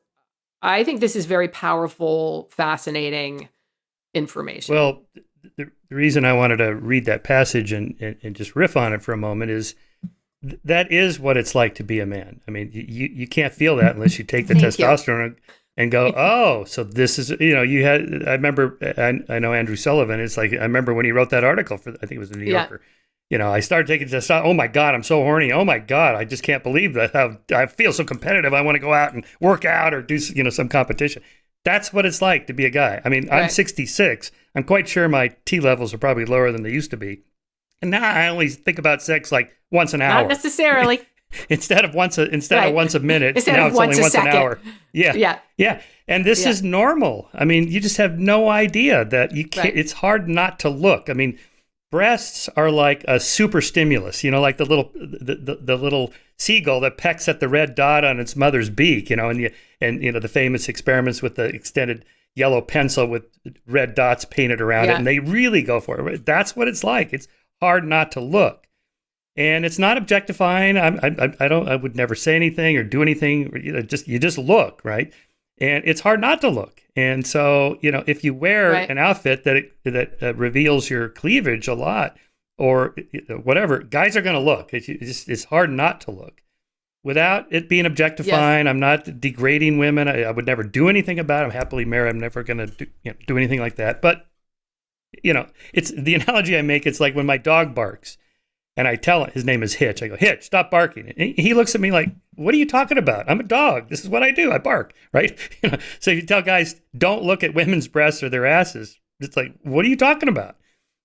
I think this is very powerful, fascinating information. Well, the reason I wanted to read that passage and just riff on it for a moment is that is what it's like to be a man. I mean, you can't feel that unless you take the testosterone and go, oh, so this is, I remember, I know Andrew Sullivan, it's like, I remember when he wrote that article for, I think it was the New Yorker, I started taking testosterone. Oh my God, I'm so horny. Oh my God, I just can't believe that. How I feel so competitive. I want to go out and work out or do, some competition. That's what it's like to be a guy. I mean, I'm 66. I'm quite sure my T levels are probably lower than they used to be. And now I only think about sex like once an hour. Not necessarily. instead of once a minute, instead now of it's only once second. an hour. Yeah. And this is normal. I mean, you just have no idea that you can't. It's hard not to look. I mean, breasts are like a super stimulus. Like the little seagull that pecks at the red dot on its mother's beak. And the famous experiments with the extended yellow pencil with red dots painted around it, and they really go for it. That's what it's like. It's hard not to look. And it's not objectifying. I would never say anything or do anything. You just look, right? And it's hard not to look. And so, if you wear an outfit that reveals your cleavage a lot or whatever, guys are going to look. It's hard not to look. Without it being objectifying, I'm not degrading women. I would never do anything about it. I'm happily married. I'm never going to do anything like that. But, it's the analogy I make. It's like when my dog barks. And I tell him, his name is Hitch. I go, Hitch, stop barking. And he looks at me like, what are you talking about? I'm a dog. This is what I do. I bark, right? So you tell guys, don't look at women's breasts or their asses. It's like, what are you talking about?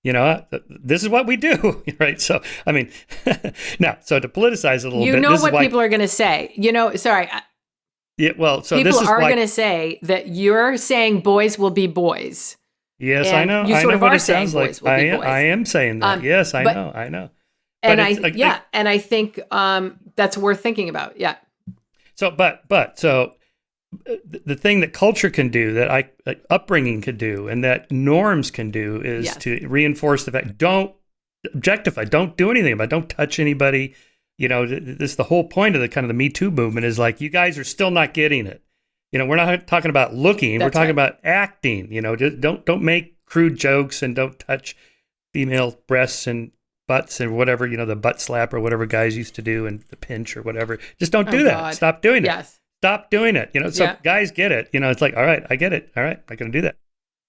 This is what we do, right? So, I mean, now, so to politicize it a little bit. You know what people are going to say. Sorry. Yeah, well, so people this is are going to say that you're saying boys will be boys. Yes, I know. You sort I know of what are it sounds saying like. boys will be boys. I am saying that. Yes, I know. And I think that's worth thinking about. Yeah. So, so the thing that culture can do, that upbringing could do, and that norms can do is to reinforce the fact, don't objectify, don't do anything about it, don't touch anybody. This the whole point of the kind of the Me Too movement is like, you guys are still not getting it. We're not talking about looking, we're talking about acting. Just don't make crude jokes and don't touch female breasts and butts and whatever, the butt slap or whatever guys used to do and the pinch or whatever. Just don't do that. God. Stop doing it. Yes. Stop doing it. So guys get it. It's like, all right, I get it. All right, I'm going to do that.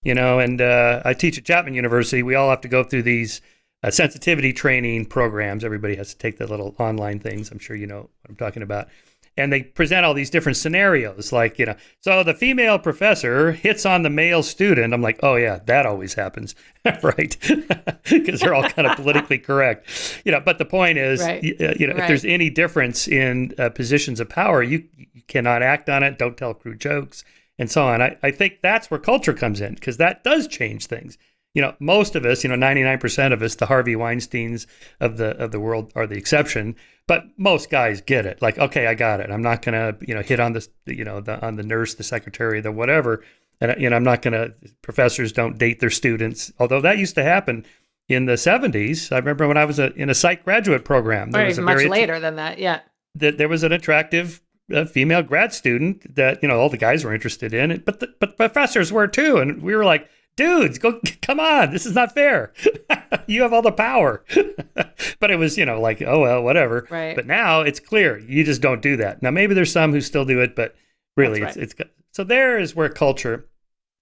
And I teach at Chapman University. We all have to go through these sensitivity training programs. Everybody has to take the little online things. I'm sure you know what I'm talking about. And they present all these different scenarios, like, so the female professor hits on the male student. I'm like, oh, yeah, that always happens, right? Because they're all kind of politically correct. But the point is, if there's any difference in positions of power, you cannot act on it. Don't tell crude jokes and so on. I think that's where culture comes in, because that does change things. Most of us, 99% of us, the Harvey Weinsteins of the world are the exception, but most guys get it. Like, okay, I got it. I'm not gonna, hit on this, on the nurse, the secretary, the whatever, and I'm not gonna. Professors don't date their students, although that used to happen in the 70s. I remember when I was in a psych graduate program. Or even much later than that, yeah. There was an attractive female grad student that all the guys were interested in, but professors were too, and we were like, dudes, come on, this is not fair. You have all the power. But it was, like, oh, well, whatever. Right. But now it's clear. You just don't do that. Now, maybe there's some who still do it, but really it's so there is where culture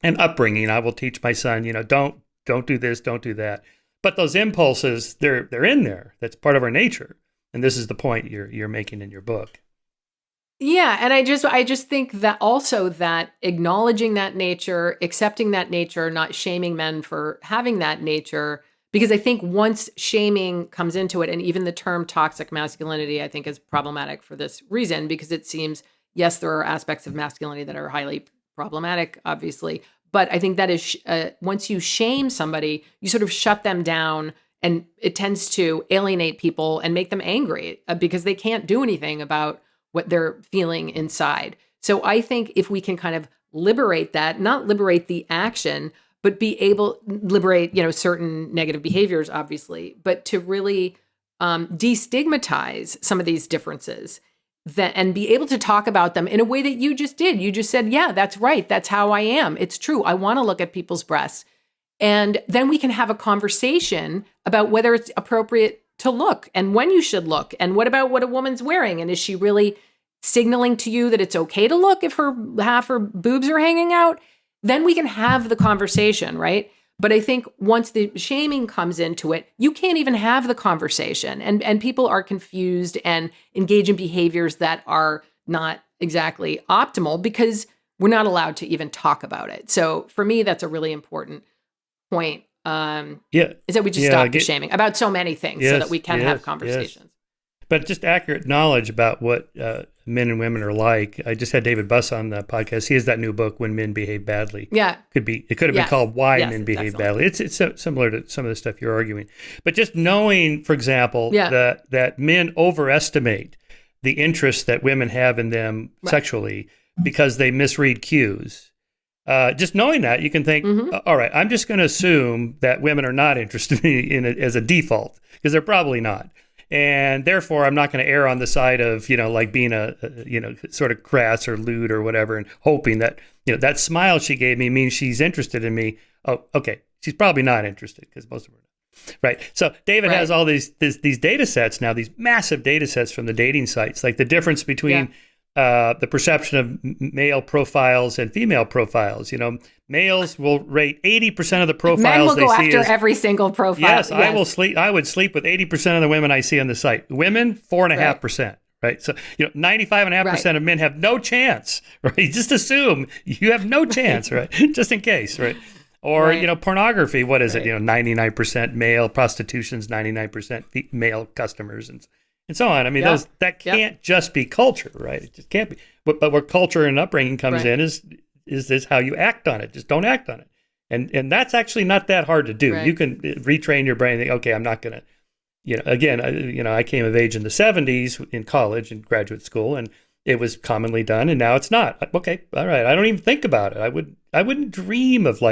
and upbringing, I will teach my son, don't do this, don't do that. But those impulses, they're in there. That's part of our nature. And this is the point you're making in your book. Yeah, and I just think that also that acknowledging that nature, accepting that nature, not shaming men for having that nature, because I think once shaming comes into it, and even the term toxic masculinity, I think is problematic for this reason, because it seems, yes, there are aspects of masculinity that are highly problematic, obviously, but I think that is once you shame somebody, you sort of shut them down, and it tends to alienate people and make them angry because they can't do anything about what they're feeling inside. So I think if we can kind of liberate that, not liberate the action, but be able liberate, certain negative behaviors, obviously, but to really destigmatize some of these differences and be able to talk about them in a way that you just did. You just said, yeah, that's right. That's how I am. It's true. I want to look at people's breasts. And then we can have a conversation about whether it's appropriate to look and when you should look. And what about what a woman's wearing? And is she really signaling to you that it's okay to look if half her boobs are hanging out? Then we can have the conversation, right? But I think once the shaming comes into it, you can't even have the conversation. And people are confused and engage in behaviors that are not exactly optimal because we're not allowed to even talk about it. So for me, that's a really important point. Is that we just stop the shaming about so many things so that we can have conversations. Yes. But just accurate knowledge about what men and women are like. I just had David Buss on the podcast. He has that new book, When Men Behave Badly. Yeah. It could have been called Why Men Behave Badly. It's similar to some of the stuff you're arguing. But just knowing, for example, that men overestimate the interest that women have in them sexually because they misread cues. Just knowing that, you can think, all right, I'm just going to assume that women are not interested in it as a default, because they're probably not. And therefore, I'm not going to err on the side of, like being a sort of crass or lewd or whatever, and hoping that, that smile she gave me means she's interested in me. Oh, okay. She's probably not interested, because most of them are not. Right. So David has all these data sets now, these massive data sets from the dating sites, like the difference between the perception of male profiles and female profiles. Males will rate 80% of the profiles Men will they go see after every single profile. Yes, I would sleep with 80% of the women I see on the site. Women, 4.5%. Right. So, 95.5% of men have no chance, right? Just assume you have no chance, right? Just in case, right? Or, pornography, what is it? 99% male, prostitution's 99% male customers and so on. I mean, that can't just be culture, right? It just can't be. But where culture and upbringing comes in is this how you act on it. Just don't act on it. And that's actually not that hard to do. Right. You can retrain your brain and think, okay, I'm not going to, again, I came of age in the 70s in college and graduate school, and it was commonly done, and now it's not. Okay, all right. I don't even think about it. I wouldn't dream of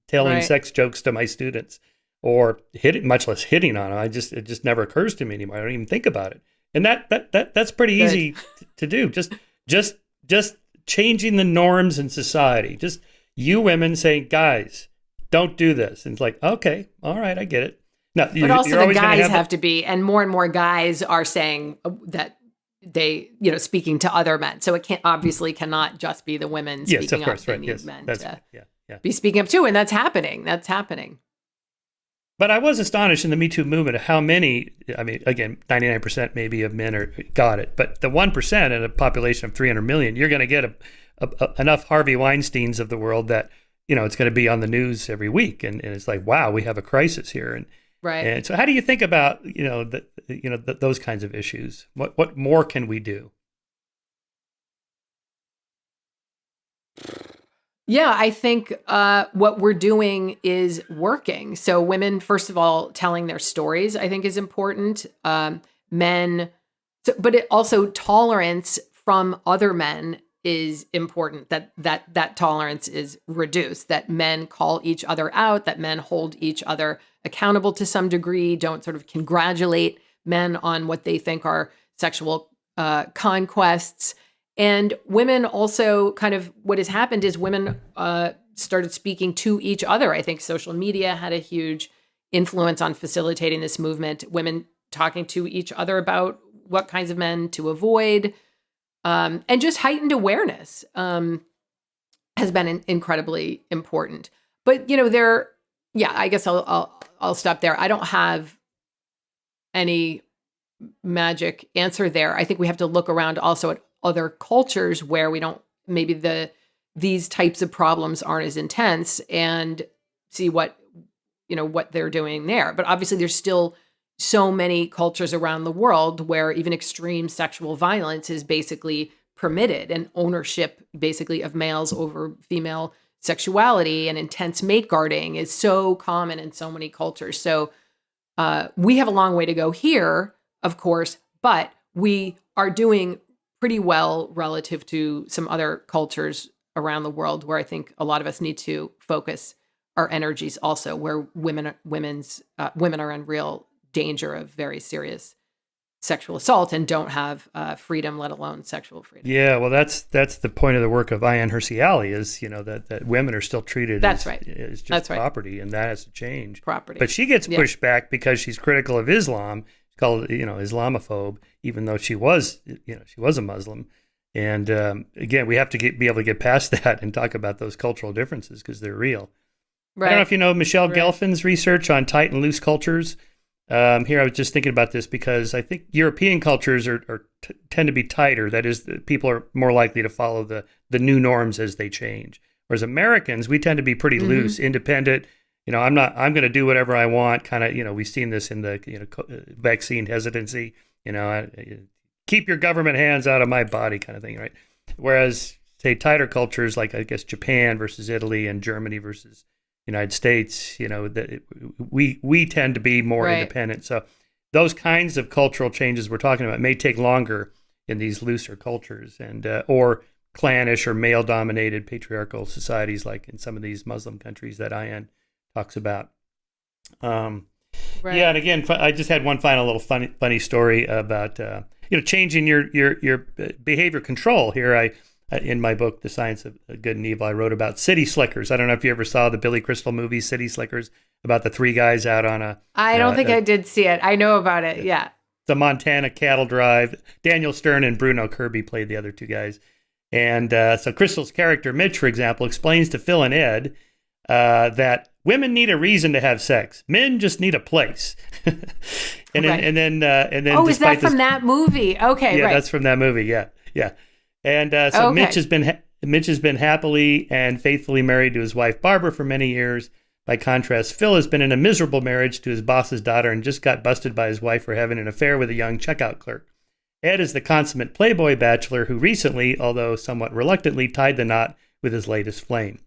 telling sex jokes to my students or much less hitting on them. It just never occurs to me anymore. I don't even think about it. And that's pretty easy to do. Just changing the norms in society. Just you women saying, guys, don't do this. And it's like, okay, all right, I get it. No, but also the guys have to be, and more guys are saying that they, speaking to other men. So it cannot just be the women speaking up. Yes, of course, right. Yes, men to be speaking up too. And that's happening. But I was astonished in the Me Too movement of how many, again, 99% maybe of men got it, but the 1% in a population of 300 million, you're going to get enough Harvey Weinsteins of the world that, it's going to be on the news every week. And it's like, wow, we have a crisis here. And so how do you think about, those kinds of issues? What more can we do? Yeah, I think what we're doing is working. So women, first of all, telling their stories, I think is important. Men, but also tolerance from other men is important, that tolerance is reduced, that men call each other out, that men hold each other accountable to some degree, don't sort of congratulate men on what they think are sexual conquests. And women also kind of, what has happened is women started speaking to each other. I think social media had a huge influence on facilitating this movement. Women talking to each other about what kinds of men to avoid, and just heightened awareness has been incredibly important. But I guess I'll stop there. I don't have any magic answer there. I think we have to look around also at other cultures where we don't, maybe these types of problems aren't as intense, and see what they're doing there. But obviously there's still so many cultures around the world where even extreme sexual violence is basically permitted, and ownership basically of males over female sexuality and intense mate guarding is so common in so many cultures. So we have a long way to go here, of course, but we are doing pretty well relative to some other cultures around the world where I think a lot of us need to focus our energies also, where women are in real danger of very serious sexual assault and don't have freedom, let alone sexual freedom. Yeah, well, that's the point of the work of Ayaan Hirsi Ali is, that women are still treated as just property, and that has to change. Property. But she gets pushed back because she's critical of Islam. She's called, Islamophobe, even though she was a Muslim. And again, we have to be able to get past that and talk about those cultural differences because they're real. Right. I don't know if you know Michelle Gelfin's research on tight and loose cultures. Here, I was just thinking about this because I think European cultures tend to be tighter. That is, people are more likely to follow the new norms as they change. Whereas Americans, we tend to be pretty loose, independent. I'm going to do whatever I want. Kind of, we've seen this in the vaccine hesitancy. Keep your government hands out of my body, kind of thing, right? Whereas, say, tighter cultures like I guess Japan versus Italy and Germany versus United States, we tend to be more independent. So those kinds of cultural changes we're talking about may take longer in these looser cultures and or clannish or male-dominated patriarchal societies like in some of these Muslim countries that Ayaan talks about. Yeah, and again, I just had one final little funny story about changing your behavior control. Here, in my book, The Science of Good and Evil, I wrote about city slickers. I don't know if you ever saw the Billy Crystal movie, City Slickers, about the three guys out on a... I don't think I did see it. I know about it, yeah. The Montana cattle drive. Daniel Stern and Bruno Kirby played the other two guys. And so Crystal's character, Mitch, for example, explains to Phil and Ed that women need a reason to have sex. Men just need a place. and then oh, is that from that movie? Okay, yeah, right. That's from that movie, yeah. And so Mitch has been happily and faithfully married to his wife Barbara for many years. By contrast, Phil has been in a miserable marriage to his boss's daughter and just got busted by his wife for having an affair with a young checkout clerk. Ed is the consummate playboy bachelor who recently, although somewhat reluctantly, tied the knot with his latest flame.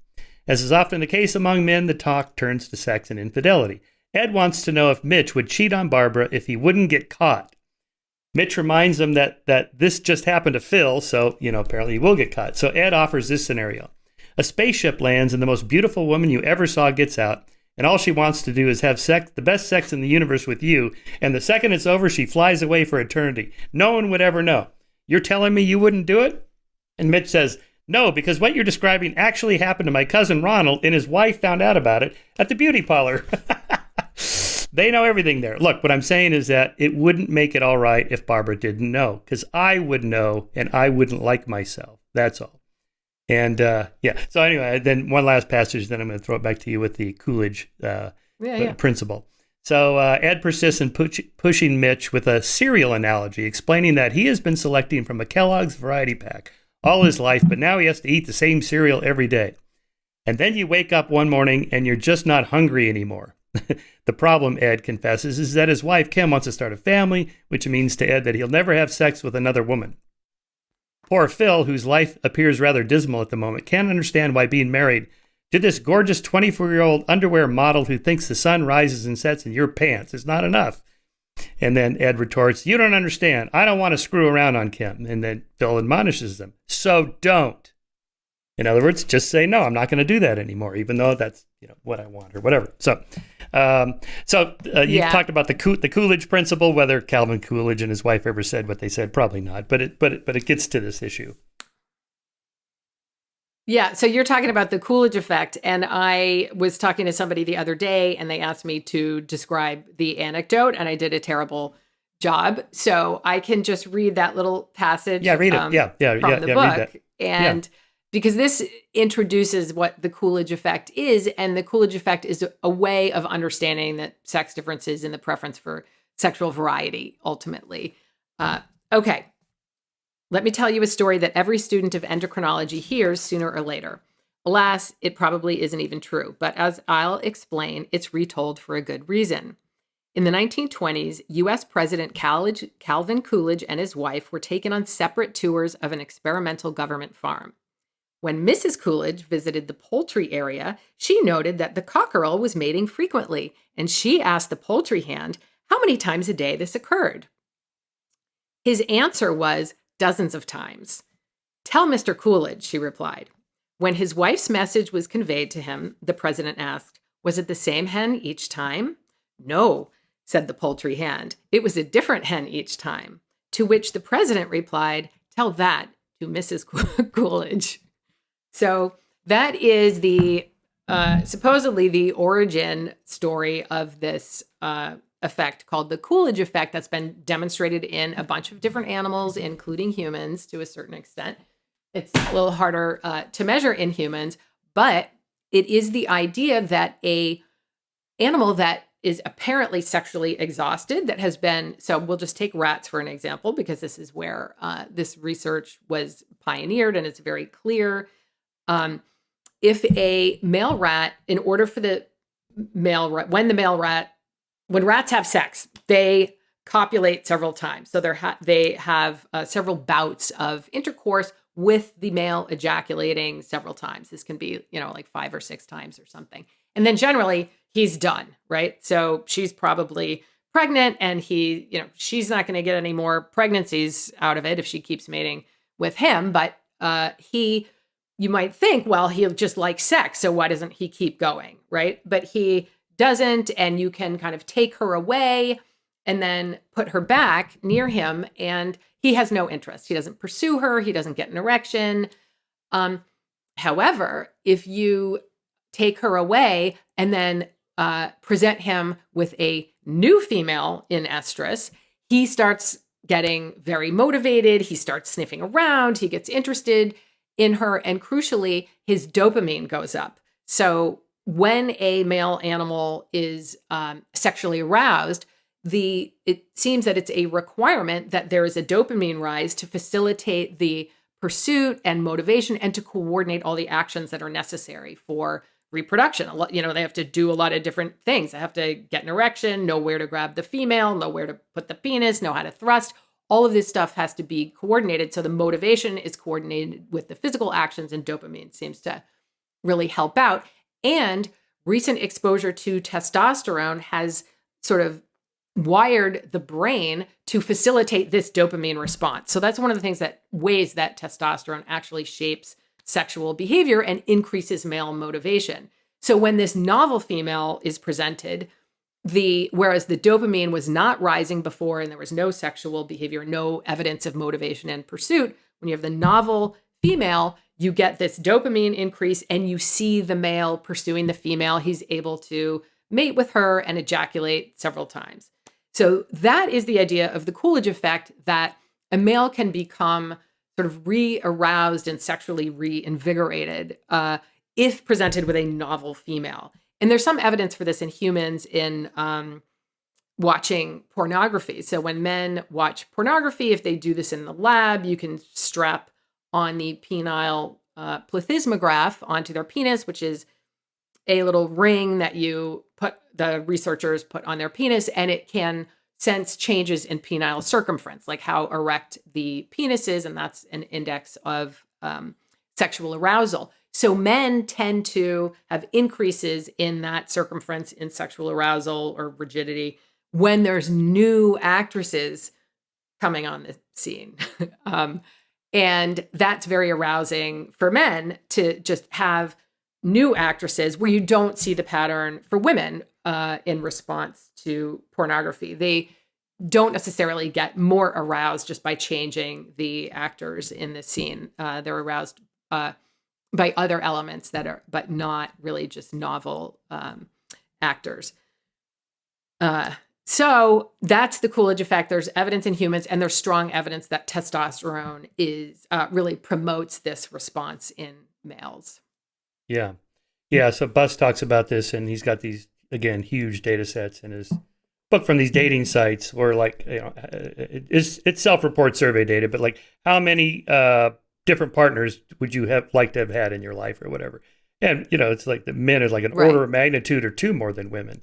As is often the case among men, the talk turns to sex and infidelity. Ed wants to know if Mitch would cheat on Barbara if he wouldn't get caught. Mitch reminds him that this just happened to Phil, so, apparently he will get caught. So Ed offers this scenario. A spaceship lands and the most beautiful woman you ever saw gets out, and all she wants to do is have sex, the best sex in the universe with you, and the second it's over, she flies away for eternity. No one would ever know. You're telling me you wouldn't do it? And Mitch says, no, because what you're describing actually happened to my cousin Ronald, and his wife found out about it at the beauty parlor. They know everything there. Look, what I'm saying is that it wouldn't make it all right if Barbara didn't know, because I would know and I wouldn't like myself. That's all. And so anyway, then one last passage, then I'm going to throw it back to you with the Coolidge principle. So Ed persists in pushing Mitch with a cereal analogy, explaining that he has been selecting from a Kellogg's variety pack all his life, but now he has to eat the same cereal every day. And then you wake up one morning and you're just not hungry anymore. The problem, Ed confesses, is that his wife, Kim, wants to start a family, which means to Ed that he'll never have sex with another woman. Poor Phil, whose life appears rather dismal at the moment, can't understand why being married to this gorgeous 24-year-old underwear model who thinks the sun rises and sets in your pants is not enough. And then Ed retorts, you don't understand. I don't want to screw around on Kim. And then Phil admonishes them, so don't. In other words, just say, no, I'm not going to do that anymore, even though that's what I want or whatever. So you talked about the Coolidge principle, whether Calvin Coolidge and his wife ever said what they said, probably not, but it gets to this issue. Yeah, so you're talking about the Coolidge effect, and I was talking to somebody the other day, and they asked me to describe the anecdote, and I did a terrible job. So I can just read that little passage. Yeah, read it. From the book, and because this introduces what the Coolidge effect is, and the Coolidge effect is a way of understanding that sex differences and the preference for sexual variety, ultimately. Okay. Let me tell you a story that every student of endocrinology hears sooner or later. Alas, it probably isn't even true, but as I'll explain, it's retold for a good reason. In the 1920s, U.S. President Calvin Coolidge and his wife were taken on separate tours of an experimental government farm. When Mrs. Coolidge visited the poultry area, she noted that the cockerel was mating frequently, and she asked the poultry hand how many times a day this occurred. His answer was dozens of times. "Tell Mr. Coolidge," she replied. When his wife's message was conveyed to him, the president asked, "Was it the same hen each time?" "No," said the poultry hand. "It was a different hen each time." To which the president replied, "Tell that to Mrs. Coolidge." So that is the supposedly the origin story of this effect called the Coolidge effect that's been demonstrated in a bunch of different animals, including humans to a certain extent. It's a little harder to measure in humans, but it is the idea that a animal that is apparently sexually exhausted that has been, so we'll just take rats for an example, because this is where this research was pioneered and it's very clear. If a male rat, in order for the male rat, when rats have sex, they copulate several times. So they have several bouts of intercourse with the male ejaculating several times. This can be, like 5 or 6 times or something. And then generally he's done, right? So she's probably pregnant and she's not going to get any more pregnancies out of it if she keeps mating with him. But you might think, well, he'll just like sex, so why doesn't he keep going, right? But he doesn't, and you can kind of take her away and then put her back near him, and he has no interest. He doesn't pursue her. He doesn't get an erection. However, if you take her away and then present him with a new female in estrus, he starts getting very motivated. He starts sniffing around. He gets interested in her. And crucially, his dopamine goes up. So when a male animal is sexually aroused, it seems that it's a requirement that there is a dopamine rise to facilitate the pursuit and motivation and to coordinate all the actions that are necessary for reproduction. They have to do a lot of different things. They have to get an erection, know where to grab the female, know where to put the penis, know how to thrust. All of this stuff has to be coordinated. So the motivation is coordinated with the physical actions, and dopamine seems to really help out. And recent exposure to testosterone has sort of wired the brain to facilitate this dopamine response. So that's one of the ways that testosterone actually shapes sexual behavior and increases male motivation. So when this novel female is presented, whereas the dopamine was not rising before and there was no sexual behavior, no evidence of motivation and pursuit, when you have the novel female, you get this dopamine increase and you see the male pursuing the female. He's able to mate with her and ejaculate several times. So that is the idea of the Coolidge effect, that a male can become sort of re-aroused and sexually reinvigorated if presented with a novel female. And there's some evidence for this in humans in watching pornography. So when men watch pornography, if they do this in the lab, you can strap on the penile plethysmograph onto their penis, which is a little ring that the researchers put on their penis, and it can sense changes in penile circumference, like how erect the penis is, and that's an index of sexual arousal. So men tend to have increases in that circumference in sexual arousal or rigidity when there's new actresses coming on the scene. And that's very arousing for men to just have new actresses where you don't see the pattern for women in response to pornography. They don't necessarily get more aroused just by changing the actors in the scene. They're aroused by other elements but not really just novel actors. So that's the Coolidge effect. There's evidence in humans, and there's strong evidence that testosterone really promotes this response in males. Yeah. Yeah. So Bus talks about this, and he's got these, again, huge data sets in his book from these dating sites where like, it's self-report survey data, but like how many different partners would you have liked to have had in your life or whatever? And, it's like the men is like an Right. order of magnitude or two more than women.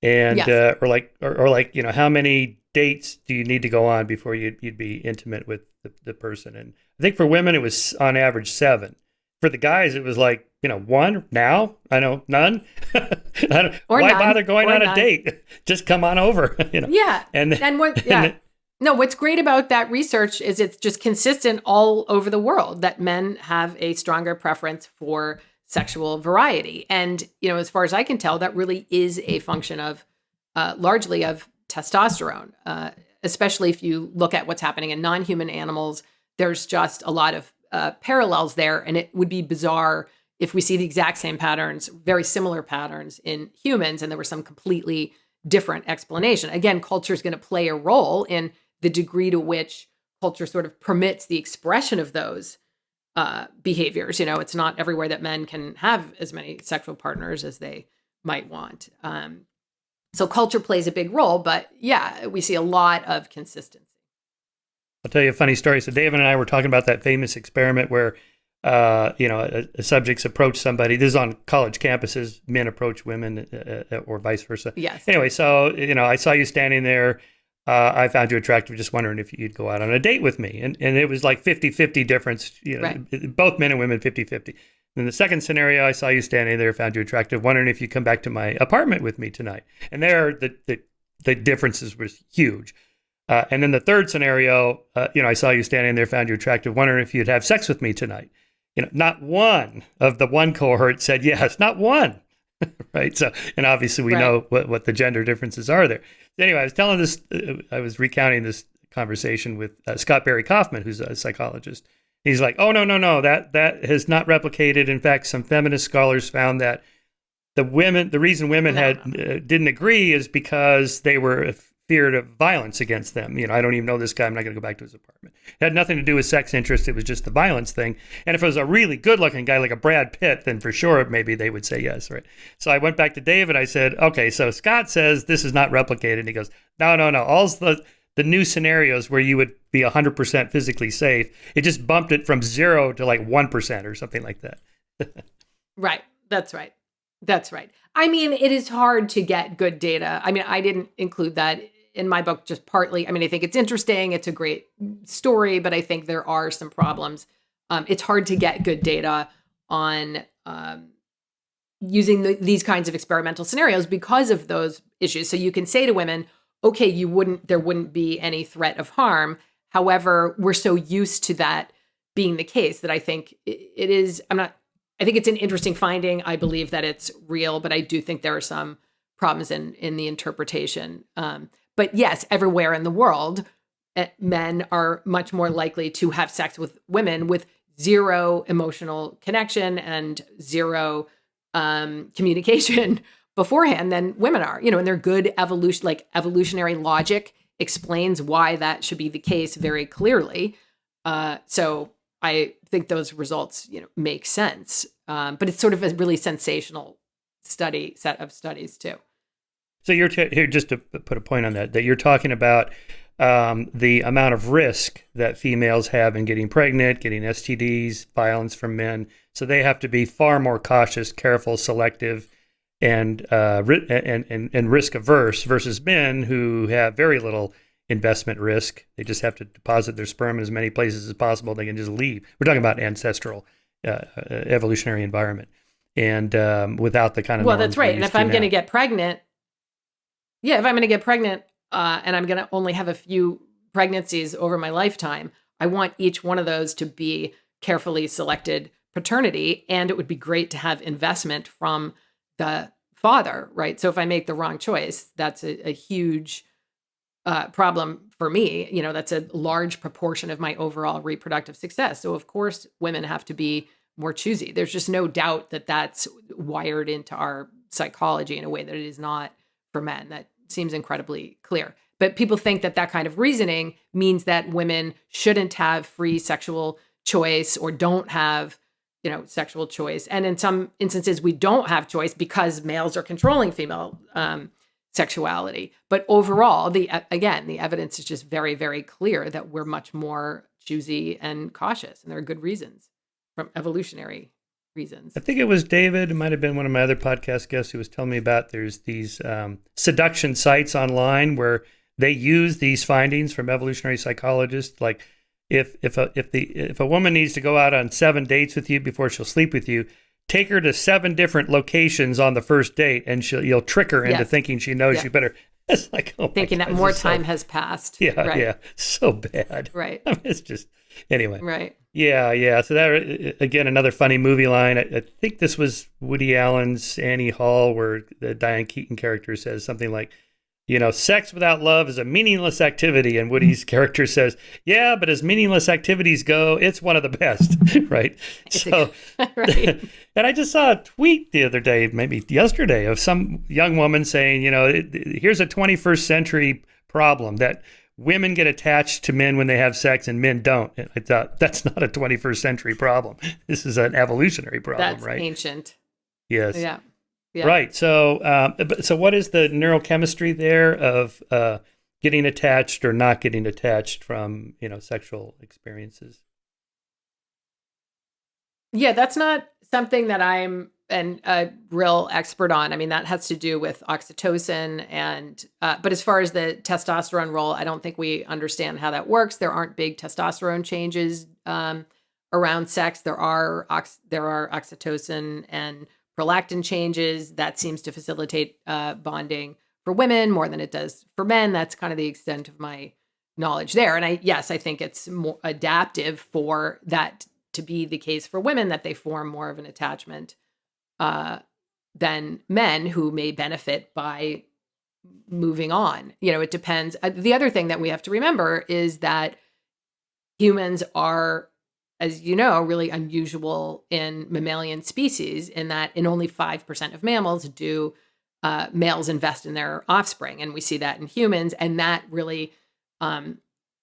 And, Yes. or like, how many dates do you need to go on before you'd be intimate with the person? And I think for women, it was on average 7. For the guys, it was like, 1 now. I know, none. Or why none, bother going or on a none. date? Just come on over. Yeah. And what? Yeah. No, what's great about that research is it's just consistent all over the world that men have a stronger preference for sexual variety. And, as far as I can tell, that really is a function of largely of testosterone, especially if you look at what's happening in non-human animals. There's just a lot of parallels there. And it would be bizarre if we see the exact same patterns, very similar patterns in humans, and there was some completely different explanation. Again, culture is going to play a role in the degree to which culture sort of permits the expression of those behaviors. It's not everywhere that men can have as many sexual partners as they might want. So culture plays a big role, but yeah, we see a lot of consistency. I'll tell you a funny story. So David and I were talking about that famous experiment where, subjects approach somebody. This is on college campuses. Men approach women or vice versa. Yes. Anyway, so, I saw you standing there. I found you attractive. Just wondering if you'd go out on a date with me. And it was like 50-50 difference, Right. Both men and women, 50-50. In the second scenario, I saw you standing there, found you attractive, wondering if you come back to my apartment with me tonight. And there, the differences was huge. And then the third scenario, I saw you standing there, found you attractive, wondering if you'd have sex with me tonight. Not one of the one cohort said yes, not one. Right. So, and obviously we know what the gender differences are there. Anyway, I was recounting this conversation with Scott Barry Kaufman, who's a psychologist. He's like, oh, no, that has not replicated. In fact, some feminist scholars found that the reason women didn't agree is because they were feared of violence against them. I don't even know this guy. I'm not going to go back to his apartment. It had nothing to do with sex interest. It was just the violence thing. And if it was a really good looking guy like a Brad Pitt, then for sure, maybe they would say yes. Right. So I went back to David. I said, okay, so Scott says this is not replicated. And he goes, no. All the new scenarios where you would be 100% physically safe, it just bumped it from 0 to like 1% or something like that. Right. That's right. I mean, it is hard to get good data. I mean, I didn't include that in my book just partly. I mean, I think it's interesting. It's a great story, but I think there are some problems. It's hard to get good data on using these kinds of experimental scenarios because of those issues. So you can say to women, okay, there wouldn't be any threat of harm. However, we're so used to that being the case that I think it is, I think it's an interesting finding. I believe that it's real, but I do think there are some problems in the interpretation. But yes, everywhere in the world, men are much more likely to have sex with women with 0 emotional connection and 0 communication beforehand than women are. And their good evolutionary logic explains why that should be the case very clearly. So I think those results, make sense. But it's sort of a really sensational set of studies too. So you're here just to put a point on that you're talking about the amount of risk that females have in getting pregnant, getting STDs, violence from men. So they have to be far more cautious, careful, selective, and risk averse versus men who have very little investment risk. They just have to deposit their sperm in as many places as possible. They can just leave. We're talking about ancestral evolutionary environment, and without the kind of that's right. And if I'm going to get pregnant, and I'm going to only have a few pregnancies over my lifetime, I want each one of those to be carefully selected paternity, and it would be great to have investment from the father, right? So if I make the wrong choice, that's a huge problem for me. That's a large proportion of my overall reproductive success. So of course, women have to be more choosy. There's just no doubt that that's wired into our psychology in a way that it is not for men. That seems incredibly clear. But people think that kind of reasoning means that women shouldn't have free sexual choice or don't have, sexual choice. And in some instances, we don't have choice because males are controlling female sexuality. But overall, the evidence is just very, very clear that we're much more choosy and cautious, and there are good reasons from evolutionary reasons. I think it was David, it might have been one of my other podcast guests who was telling me about there's these seduction sites online where they use these findings from evolutionary psychologists. Like if a woman needs to go out on 7 dates with you before she'll sleep with you, take her to 7 different locations on the first date, and you'll trick her into thinking she knows you better. It's like, oh my thinking God, that more time has passed. Yeah, right. yeah, so bad. Right. I mean, it's just anyway. Right. Yeah. So that, again, another funny movie line. I think this was Woody Allen's Annie Hall, where the Diane Keaton character says something like, sex without love is a meaningless activity. And Woody's character says, yeah, but as meaningless activities go, it's one of the best, right? So, right. And I just saw a tweet the other day, maybe yesterday, of some young woman saying, here's a 21st century problem that women get attached to men when they have sex and men don't. And I thought, that's not a 21st century problem. This is an evolutionary problem, That's right? ancient. Yes. Yeah. Right. So, so what is the neurochemistry there of getting attached or not getting attached from, sexual experiences? Yeah, that's not something that I'm a real expert on. I mean, that has to do with oxytocin but as far as the testosterone role, I don't think we understand how that works. There aren't big testosterone changes around sex. There are oxytocin and prolactin changes that seems to facilitate bonding for women more than it does for men. That's kind of the extent of my knowledge there. And I think it's more adaptive for that to be the case for women, that they form more of an attachment than men who may benefit by moving on. It depends. The other thing that we have to remember is that humans are, as you know, really unusual in mammalian species, in that in only 5% of mammals do males invest in their offspring. And we see that in humans. And that really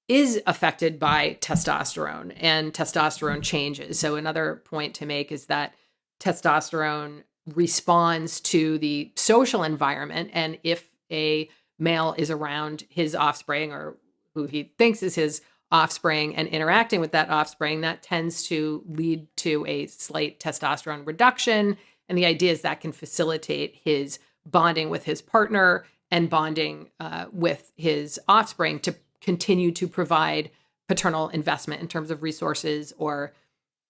is affected by testosterone and testosterone changes. So another point to make is that testosterone responds to the social environment. And if a male is around his offspring or who he thinks is his offspring and interacting with that offspring, that tends to lead to a slight testosterone reduction. And the idea is that can facilitate his bonding with his partner and bonding with his offspring to continue to provide paternal investment in terms of resources or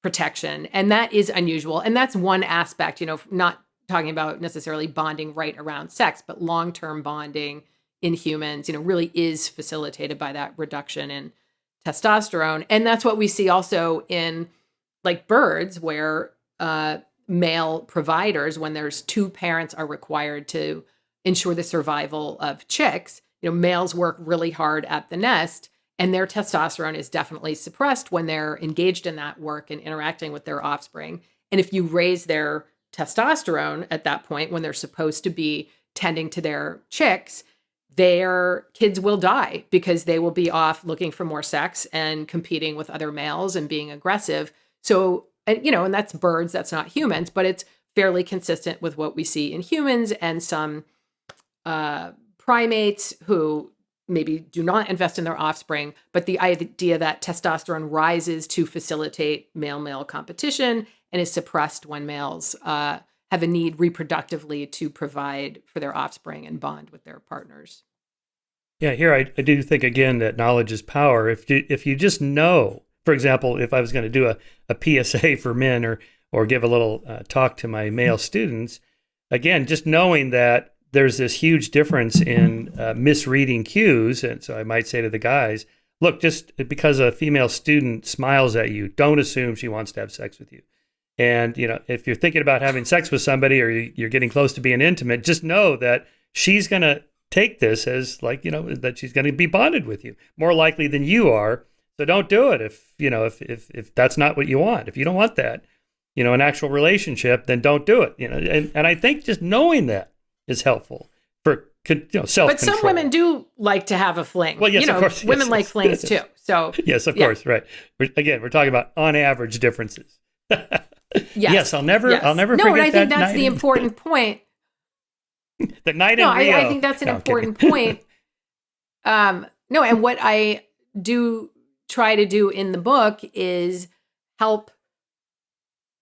protection. And that is unusual. And that's one aspect, not talking about necessarily bonding right around sex, but long-term bonding in humans, really is facilitated by that reduction in testosterone. And that's what we see also in like birds, where male providers, when there's 2 parents are required to ensure the survival of chicks, males work really hard at the nest, and their testosterone is definitely suppressed when they're engaged in that work and interacting with their offspring. And if you raise their testosterone at that point, when they're supposed to be tending to their chicks, their kids will die because they will be off looking for more sex and competing with other males and being aggressive. So, and that's birds, that's not humans, but it's fairly consistent with what we see in humans and some primates who maybe do not invest in their offspring. But the idea that testosterone rises to facilitate male-male competition and is suppressed when males have a need reproductively to provide for their offspring and bond with their partners. Yeah, here I do think, again, that knowledge is power. If you just know, for example, if I was going to do a PSA for men or give a little talk to my male students, again, just knowing that there's this huge difference in misreading cues. And so I might say to the guys, look, just because a female student smiles at you, don't assume she wants to have sex with you. And, if you're thinking about having sex with somebody or you're getting close to being intimate, just know that she's going to take this as that she's going to be bonded with you more likely than you are. So don't do it if that's not what you want. If you don't want that, an actual relationship, then don't do it. And I think just knowing that is helpful for self-control. But some women do like to have a fling. Well, yes, of course. Women like flings too. So yes, of course, right. We're talking about on average differences. Yes, I'll never forget that. No, and I think that's the important point. The night No, in Rio. I think that's an important point. No, and what I do try to do in the book is help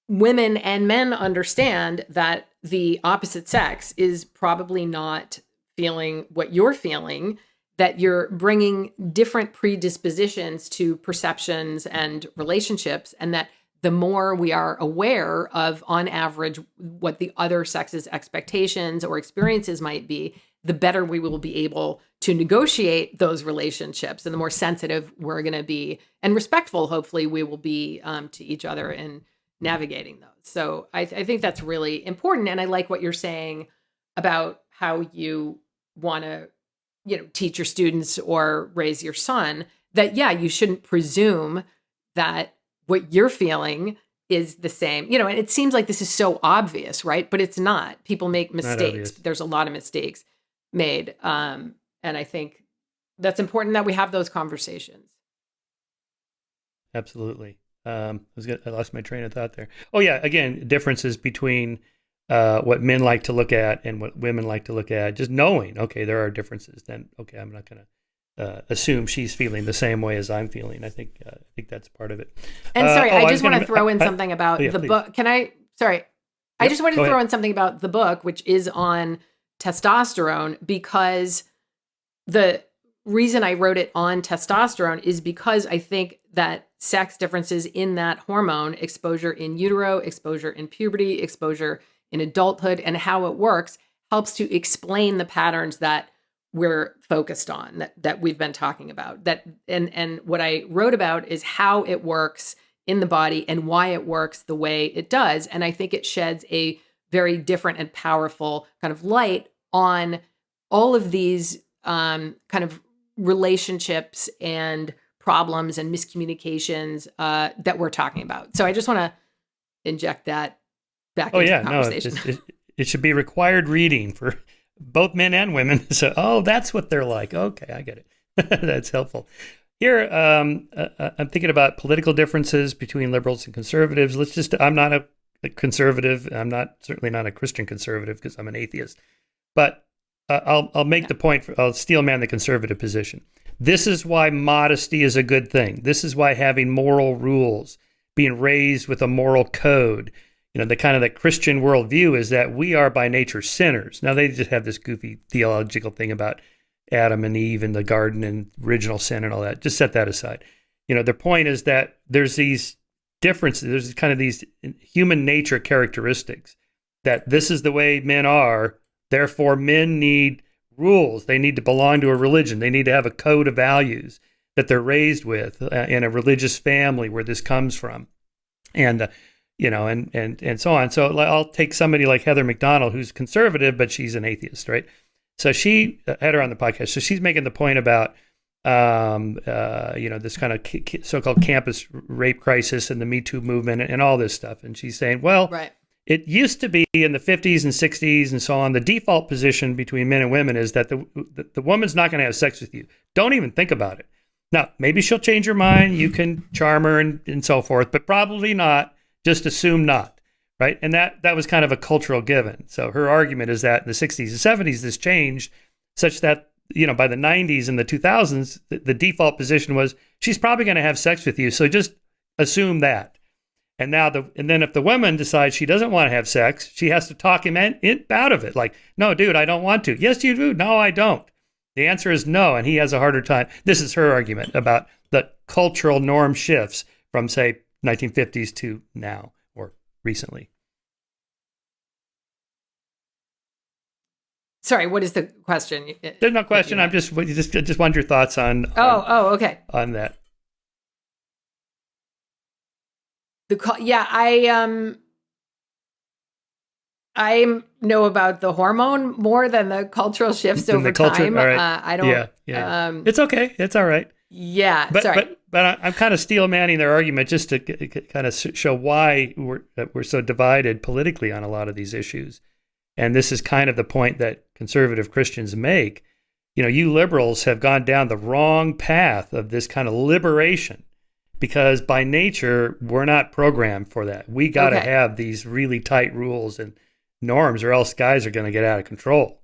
women and men understand that the opposite sex is probably not feeling what you're feeling, that you're bringing different predispositions to perceptions and relationships, and that the more we are aware of, on average, what the other sex's expectations or experiences might be, the better we will be able to negotiate those relationships, and the more sensitive we're going to be and respectful, hopefully, we will be to each other in navigating those. So I think that's really important. And I like what you're saying about how you want to, teach your students or raise your son, that, yeah, you shouldn't presume that what you're feeling is the same. And it seems like this is so obvious, right? But it's not. People make mistakes. There's a lot of mistakes made. And I think that's important that we have those conversations. Absolutely. I lost my train of thought there. Oh yeah. Again, differences between what men like to look at and what women like to look at. Just knowing, okay, there are differences. Then, okay, I'm not going to assume she's feeling the same way as I'm feeling. I think that's part of it. And sorry, I just want to throw in something about the book. Can I? Sorry, I just wanted to throw in something about the book, which is on testosterone, because the reason I wrote it on testosterone is because I think that sex differences in that hormone, exposure in utero, exposure in puberty, exposure in adulthood, and how it works, helps to explain the patterns that we're focused on, that we've been talking about. And what I wrote about is how it works in the body and why it works the way it does. And I think it sheds a very different and powerful kind of light on all of these kind of relationships and problems and miscommunications that we're talking about. So I just want to inject that back into the conversation. It should be required reading for both men and women. So, that's what they're like. Okay, I get it. That's helpful. Here, I'm thinking about political differences between liberals and conservatives. I'm not a conservative. I'm certainly not a Christian conservative because I'm an atheist. But I'll make the point. I'll steel man the conservative position. This is why modesty is a good thing. This is why having moral rules, being raised with a moral code, the kind of the Christian worldview is that we are by nature sinners. Now they just have this goofy theological thing about Adam and Eve in the garden and original sin and all that. Just set that aside. Their point is that there's these differences. There's kind of these human nature characteristics that this is the way men are. Therefore, men need rules. They need to belong to a religion. They need to have a code of values that they're raised with in a religious family where this comes from. And and so on. So I'll take somebody like Heather McDonald, who's conservative, but she's an atheist, right? So she had her on the podcast. So she's making the point about, this kind of so-called campus rape crisis and the Me Too movement and all this stuff. And she's saying, well, right. It used to be in the 50s and 60s and so on, the default position between men and women is that the woman's not going to have sex with you. Don't even think about it. Now, maybe she'll change her mind. You can charm her and so forth, but probably not. Just assume not, right? And that was kind of a cultural given. So her argument is that in the 60s and 70s, this changed such that, by the 90s and the 2000s, the default position was she's probably going to have sex with you. So just assume that. And then if the woman decides she doesn't want to have sex, she has to talk him out of it. Like, no, dude, I don't want to. Yes, you do. No, I don't. The answer is no. And he has a harder time. This is her argument about the cultural norm shifts from, say, 1950s to now or recently. Sorry, what is the question? There's no question. I'm just want your thoughts on. Okay. On that. I know about the hormone more than the cultural shifts over time. All right. I don't. Yeah. It's okay. It's all right. Yeah. But I'm kind of steel manning their argument just to kind of show why we're so divided politically on a lot of these issues. And this is kind of the point that conservative Christians make. You liberals have gone down the wrong path of this kind of liberation because by nature, we're not programmed for that. We got to have these really tight rules and norms or else guys are going to get out of control.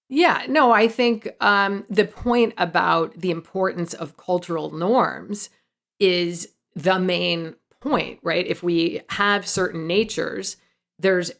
Yeah, no, I think the point about the importance of cultural norms is the main point, right? If we have certain natures, there's,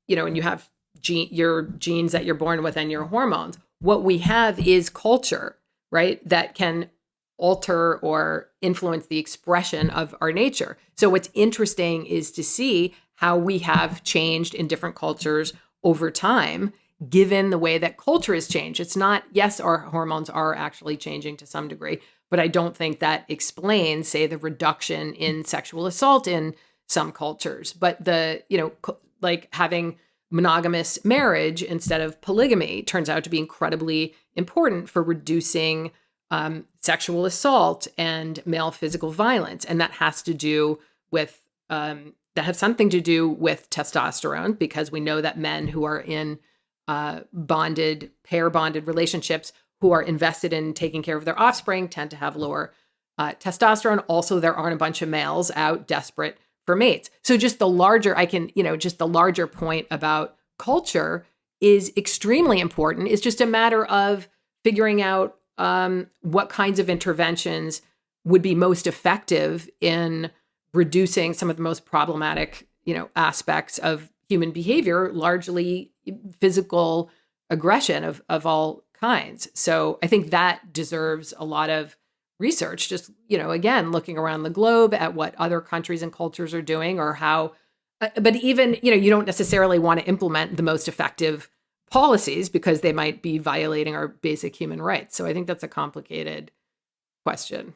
and you have your genes that you're born with and your hormones. What we have is culture, right? That can alter or influence the expression of our nature. So what's interesting is to see how we have changed in different cultures over time, given the way that culture has changed. It's not, yes, our hormones are actually changing to some degree, but I don't think that explains, say, the reduction in sexual assault in some cultures. But like having monogamous marriage instead of polygamy turns out to be incredibly important for reducing sexual assault and male physical violence. And that has to do with, that has something to do with testosterone, because we know that men who are in pair bonded relationships who are invested in taking care of their offspring tend to have lower testosterone. Also, there aren't a bunch of males out desperate for mates. So just the larger, just the larger point about culture is extremely important. It's just a matter of figuring out what kinds of interventions would be most effective in reducing some of the most problematic, aspects of human behavior, largely physical aggression of all kinds. So I think that deserves a lot of research, just, again, looking around the globe at what other countries and cultures are doing, or how, but even, you don't necessarily want to implement the most effective policies because they might be violating our basic human rights. So I think that's a complicated question.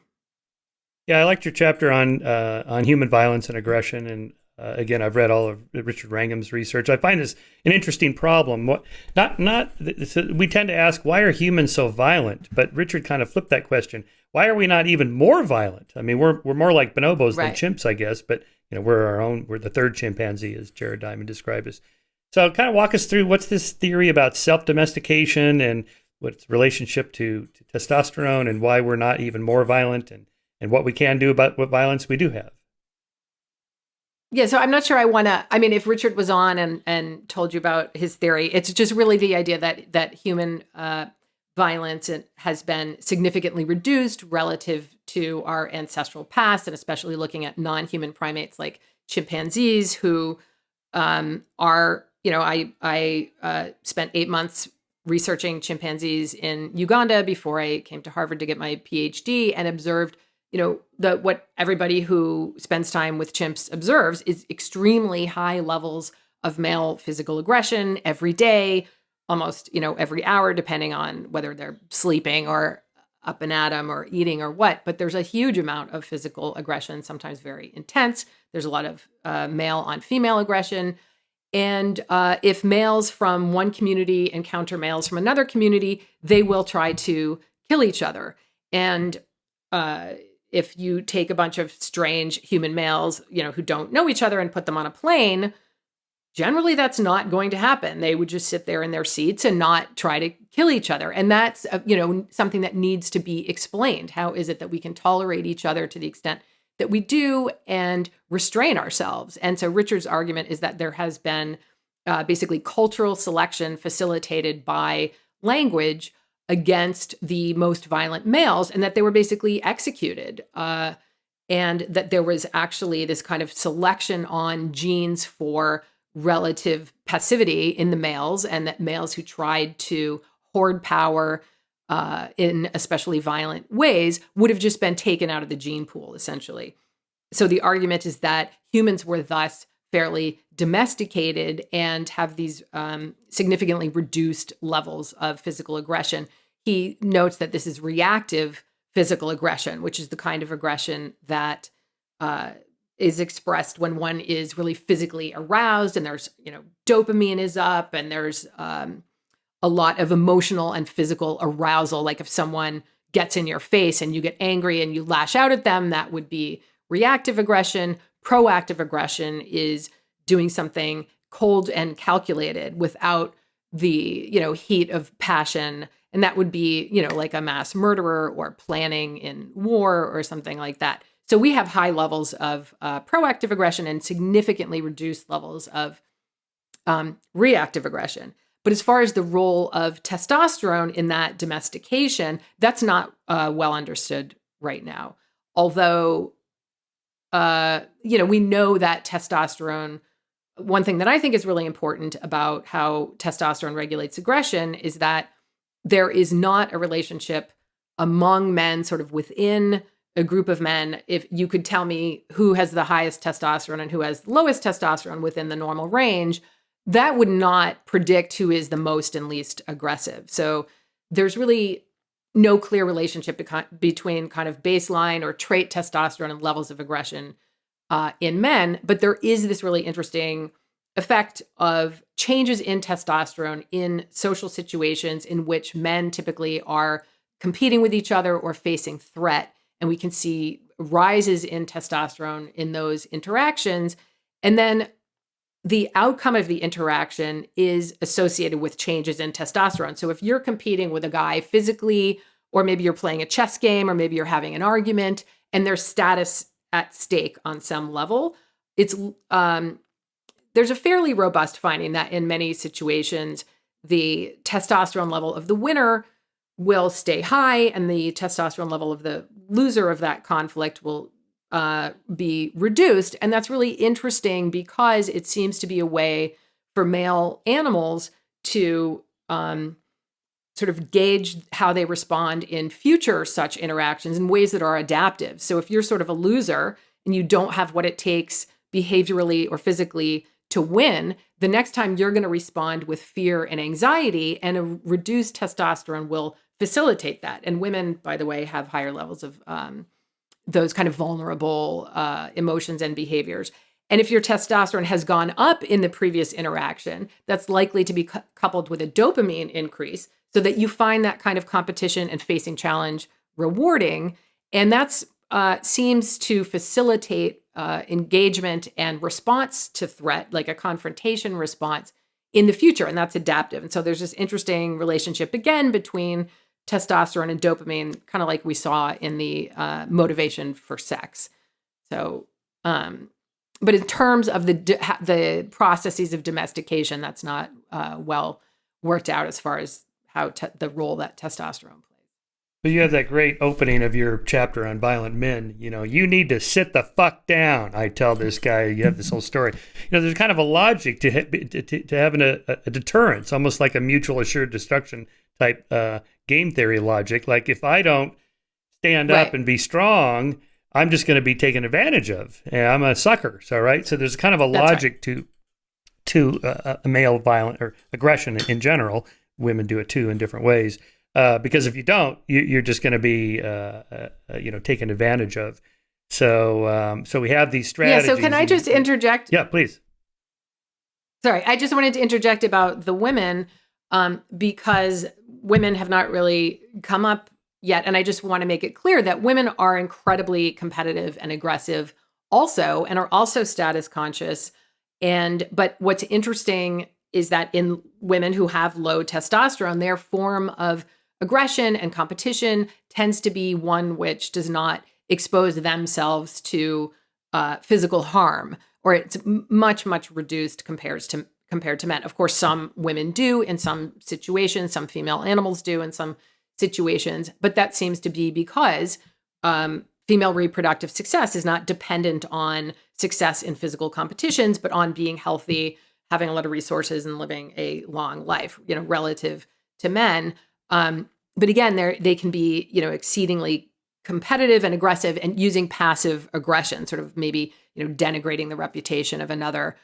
Yeah, I liked your chapter on human violence and aggression, and again, I've read all of Richard Wrangham's research. I find this an interesting problem. We tend to ask, why are humans so violent? But Richard kind of flipped that question. Why are we not even more violent? I mean, we're more like bonobos than chimps, I guess. But we're the third chimpanzee, as Jared Diamond described us. So, kind of walk us through what's this theory about self-domestication and what's relationship to testosterone, and why we're not even more violent, and what we can do about what violence we do have. Yeah, so I'm not sure if Richard was on and told you about his theory, it's just really the idea that human violence has been significantly reduced relative to our ancestral past, and especially looking at non-human primates like chimpanzees, who are, I spent 8 months researching chimpanzees in Uganda before I came to Harvard to get my PhD, and observed what everybody who spends time with chimps observes is extremely high levels of male physical aggression every day, almost, every hour, depending on whether they're sleeping or up and at 'em or eating or what. But there's a huge amount of physical aggression, sometimes very intense. There's a lot of male on female aggression. And if males from one community encounter males from another community, they will try to kill each other. And if you take a bunch of strange human males, who don't know each other, and put them on a plane, generally that's not going to happen. They would just sit there in their seats and not try to kill each other. And that's, something that needs to be explained. How is it that we can tolerate each other to the extent that we do and restrain ourselves? And so Richard's argument is that there has been basically cultural selection facilitated by language against the most violent males, and that they were basically executed. And that there was actually this kind of selection on genes for relative passivity in the males, and that males who tried to hoard power in especially violent ways would have just been taken out of the gene pool, essentially. So the argument is that humans were thus fairly domesticated and have these significantly reduced levels of physical aggression. He notes that this is reactive physical aggression, which is the kind of aggression that is expressed when one is really physically aroused, and there's, dopamine is up, and there's a lot of emotional and physical arousal. Like if someone gets in your face and you get angry and you lash out at them, that would be reactive aggression. Proactive aggression is doing something cold and calculated without the, heat of passion. And that would be, like a mass murderer or planning in war or something like that. So we have high levels of proactive aggression and significantly reduced levels of reactive aggression. But as far as the role of testosterone in that domestication, that's not well understood right now. Although, we know that testosterone, one thing that I think is really important about how testosterone regulates aggression is that there is not a relationship among men sort of within a group of men. If you could tell me who has the highest testosterone and who has the lowest testosterone within the normal range, that would not predict who is the most and least aggressive. So there's really no clear relationship between kind of baseline or trait testosterone and levels of aggression in men. But there is this really interesting effect of changes in testosterone in social situations in which men typically are competing with each other or facing threat. And we can see rises in testosterone in those interactions. And then the outcome of the interaction is associated with changes in testosterone. So if you're competing with a guy physically, or maybe you're playing a chess game, or maybe you're having an argument, and there's status at stake on some level, it's there's a fairly robust finding that in many situations, the testosterone level of the winner will stay high, and the testosterone level of the loser of that conflict will be reduced. And that's really interesting because it seems to be a way for male animals to sort of gauge how they respond in future such interactions in ways that are adaptive. So if you're sort of a loser and you don't have what it takes behaviorally or physically to win, the next time you're going to respond with fear and anxiety, and a reduced testosterone will facilitate that. And women, by the way, have higher levels of those kind of vulnerable emotions and behaviors. And if your testosterone has gone up in the previous interaction, that's likely to be coupled with a dopamine increase so that you find that kind of competition and facing challenge rewarding. And that's seems to facilitate engagement and response to threat, like a confrontation response in the future. And that's adaptive. And so there's this interesting relationship, again, between testosterone and dopamine, kind of like we saw in the motivation for sex. So, but in terms of the processes of domestication, that's not well worked out as far as how the role that testosterone plays. But you have that great opening of your chapter on violent men. You need to sit the fuck down. I tell this guy, you have this whole story. There's kind of a logic to having a deterrence, almost like a mutual assured destruction type game theory logic. Like if I don't stand up and be strong, I'm just going to be taken advantage of. And I'm a sucker. So there's kind of a logic to a male violent or aggression in general. Women do it too in different ways. Because if you don't, you're just going to be, taken advantage of. So we have these strategies. Yeah. So can I just interject? Yeah, please. Sorry, I just wanted to interject about the women because women have not really come up yet, and I just want to make it clear that women are incredibly competitive and aggressive, also, and are also status conscious. But what's interesting is that in women who have low testosterone, their form of aggression and competition tends to be one which does not expose themselves to physical harm, or it's much, much reduced compared to men. Of course, some women do in some situations, some female animals do in some situations, but that seems to be because female reproductive success is not dependent on success in physical competitions, but on being healthy, having a lot of resources, and living a long life, relative to men. But again, they can be, exceedingly competitive and aggressive and using passive aggression, sort of maybe, denigrating the reputation of another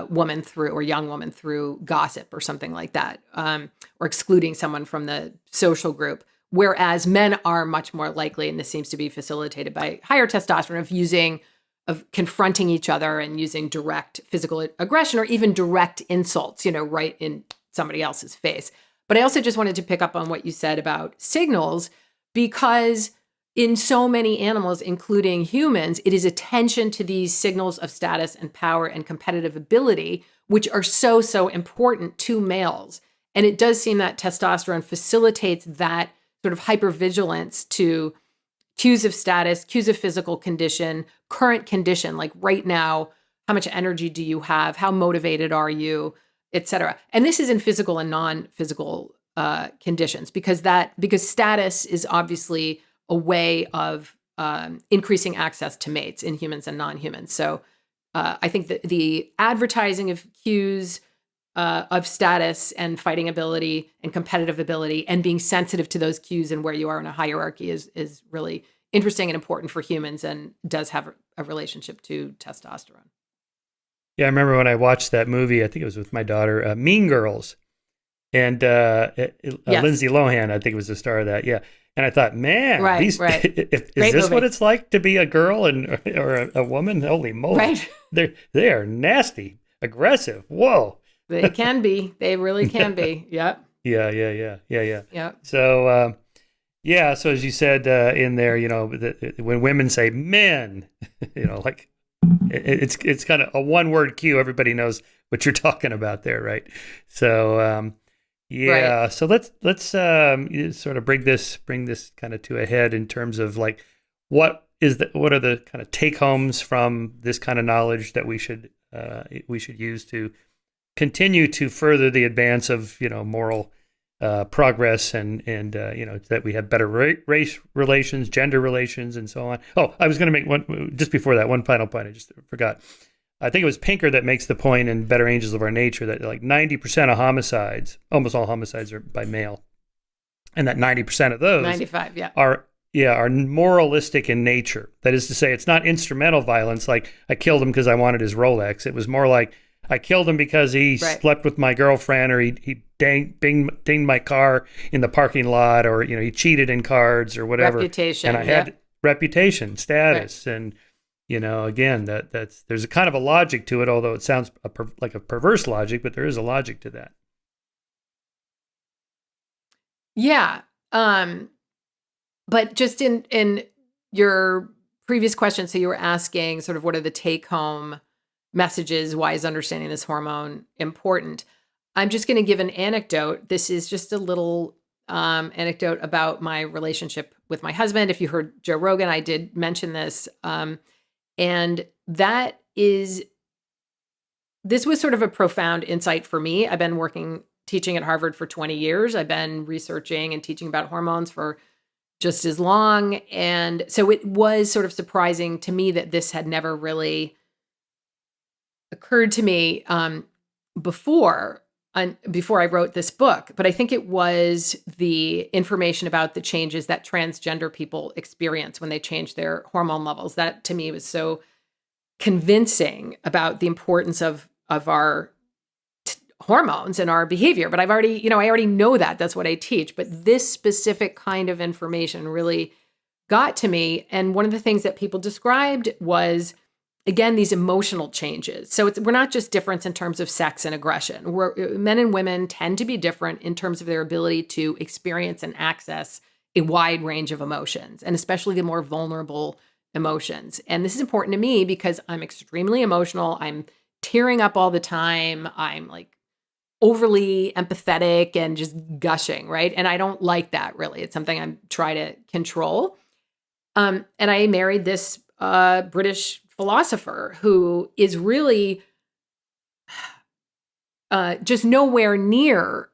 woman or young woman through gossip or something like that, or excluding someone from the social group. Whereas men are much more likely, and this seems to be facilitated by higher testosterone, of confronting each other and using direct physical aggression or even direct insults, right in somebody else's face. But I also just wanted to pick up on what you said about signals, because in so many animals, including humans, it is attention to these signals of status and power and competitive ability, which are so, so important to males. And it does seem that testosterone facilitates that sort of hypervigilance to cues of status, cues of physical condition, current condition, like right now, how much energy do you have? How motivated are you? et cetera. And this is in physical and non-physical conditions, because status is obviously a way of increasing access to mates in humans and non-humans. So I think that the advertising of cues of status and fighting ability and competitive ability and being sensitive to those cues and where you are in a hierarchy is really interesting and important for humans, and does have a relationship to testosterone. Yeah, I remember when I watched that movie, I think it was with my daughter, Mean Girls. And Yes. Lindsay Lohan, I think, was the star of that. Yeah. And I thought, man, Right. is this movie. what it's like to be a girl or a woman? Holy moly. Right. They are nasty, aggressive. Whoa. They can be. They really can be. Yep. Yeah. Yep. So, so as you said in there, when women say men, like it's kind of a one-word cue. Everybody knows what you're talking about there, right? So, yeah. Right. So let's sort of bring this kind of to a head in terms of like what are the kind of take homes from this kind of knowledge that we should use to continue to further the advance of moral progress and that we have better race relations, gender relations, and so on. Oh, I was going to make one just before that, one final point. I just forgot. I think it was Pinker that makes the point in Better Angels of Our Nature that like 90% of homicides, almost all homicides, are by male, and that 90% of those 95, are moralistic in nature. That is to say, it's not instrumental violence like I killed him because I wanted his Rolex. It was more like I killed him because he slept with my girlfriend, or he dinged my car in the parking lot, or he cheated in cards or whatever. Reputation, and I had reputation, status, and again, there's a kind of a logic to it, although it sounds like a perverse logic, but there is a logic to that. Yeah. But just in your previous question, so you were asking sort of what are the take-home messages? Why is understanding this hormone important? I'm just going to give an anecdote. This is just a little anecdote about my relationship with my husband. If you heard Joe Rogan, I did mention this. And this was sort of a profound insight for me. I've been teaching at Harvard for 20 years. I've been researching and teaching about hormones for just as long. And so it was sort of surprising to me that this had never really occurred to me before I wrote this book. But I think it was the information about the changes that transgender people experience when they change their hormone levels. That to me was so convincing about the importance of our hormones and our behavior. But I already know that. That's what I teach. But this specific kind of information really got to me. And one of the things that people described was, again, these emotional changes. So we're not just different in terms of sex and aggression. Men and women tend to be different in terms of their ability to experience and access a wide range of emotions, and especially the more vulnerable emotions. And this is important to me because I'm extremely emotional. I'm tearing up all the time. I'm like overly empathetic and just gushing, right? And I don't like that, really. It's something I try to control. And I married this British philosopher who is really just nowhere near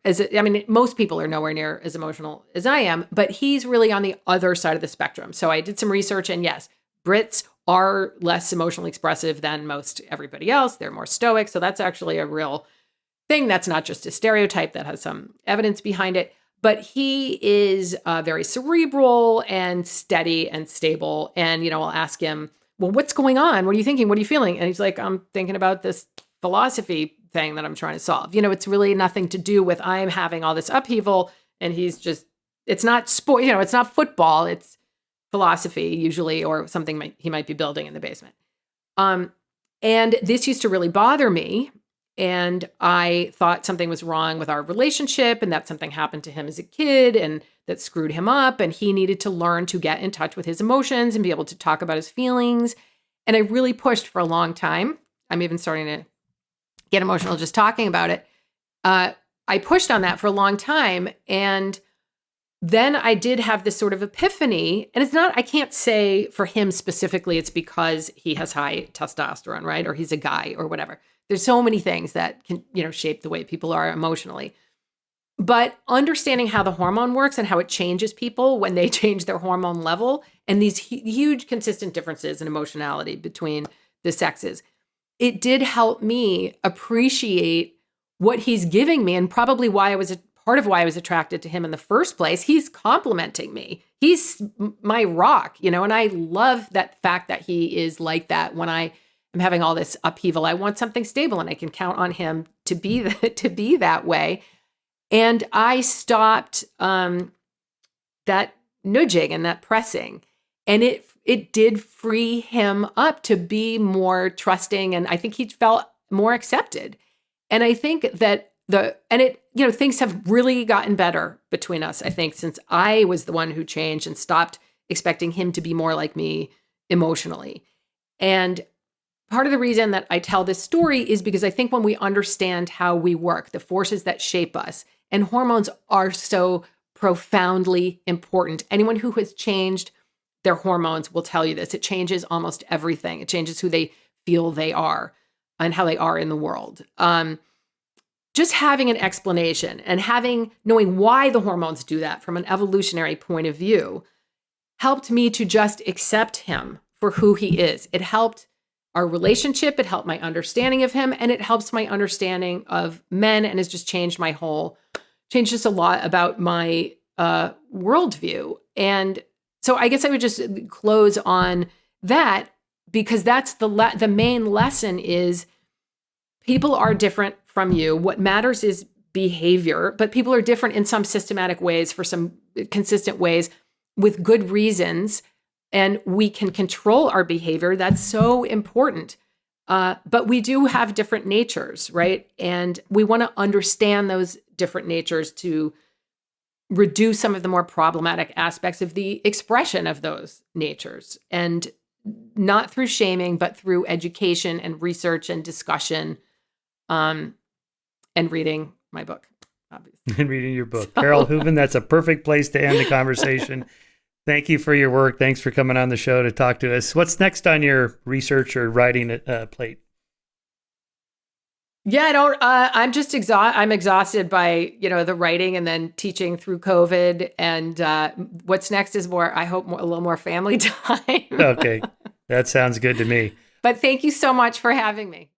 most people are nowhere near as emotional as I am, but he's really on the other side of the spectrum. So I did some research, and yes, Brits are less emotionally expressive than most everybody else. They're more stoic. So that's actually a real thing. That's not just a stereotype, that has some evidence behind it. But he is very cerebral and steady and stable. And, I'll ask him, well, what's going on? What are you thinking? What are you feeling? And he's like, I'm thinking about this philosophy thing that I'm trying to solve. It's really nothing to do with I'm having all this upheaval. And he's just, it's not sport, it's not football. It's philosophy usually, or something he might be building in the basement. And this used to really bother me. And I thought something was wrong with our relationship, and that something happened to him as a kid and that screwed him up. And he needed to learn to get in touch with his emotions and be able to talk about his feelings. And I really pushed for a long time. I'm even starting to get emotional just talking about it. I pushed on that for a long time. And then I did have this sort of epiphany. And I can't say for him specifically, it's because he has high testosterone, right? Or he's a guy or whatever. There's so many things that can, shape the way people are emotionally. But understanding how the hormone works and how it changes people when they change their hormone level, and these huge consistent differences in emotionality between the sexes, it did help me appreciate what he's giving me, and probably part of why I was attracted to him in the first place. He's complimenting me. He's my rock, and I love that fact that he is like that when I am having all this upheaval. I want something stable, and I can count on him to be that way. And I stopped that nudging and that pressing, and it did free him up to be more trusting, and I think he felt more accepted. And I think that things have really gotten better between us, I think, since I was the one who changed and stopped expecting him to be more like me emotionally. And part of the reason that I tell this story is because I think when we understand how we work, the forces that shape us, and hormones are so profoundly important. Anyone who has changed their hormones will tell you this. It changes almost everything. It changes who they feel they are and how they are in the world. Just having an explanation and knowing why the hormones do that from an evolutionary point of view helped me to just accept him for who he is. It helped our relationship. It helped my understanding of him, and it helps my understanding of men, and has just changed just a lot about my worldview. And so I guess I would just close on that, because that's the main lesson is people are different from you. What matters is behavior, but people are different in some systematic ways, for some consistent ways, with good reasons. And we can control our behavior. That's so important. But we do have different natures, right? And we want to understand those different natures to reduce some of the more problematic aspects of the expression of those natures. And not through shaming, but through education and research and discussion, and reading my book, obviously. And reading your book. Carole Hooven, that's a perfect place to end the conversation. Thank you for your work. Thanks for coming on the show to talk to us. What's next on your research or writing plate? Yeah, I'm just I'm exhausted by, the writing and then teaching through COVID. And what's next is I hope a little more family time. Okay. That sounds good to me. But thank you so much for having me.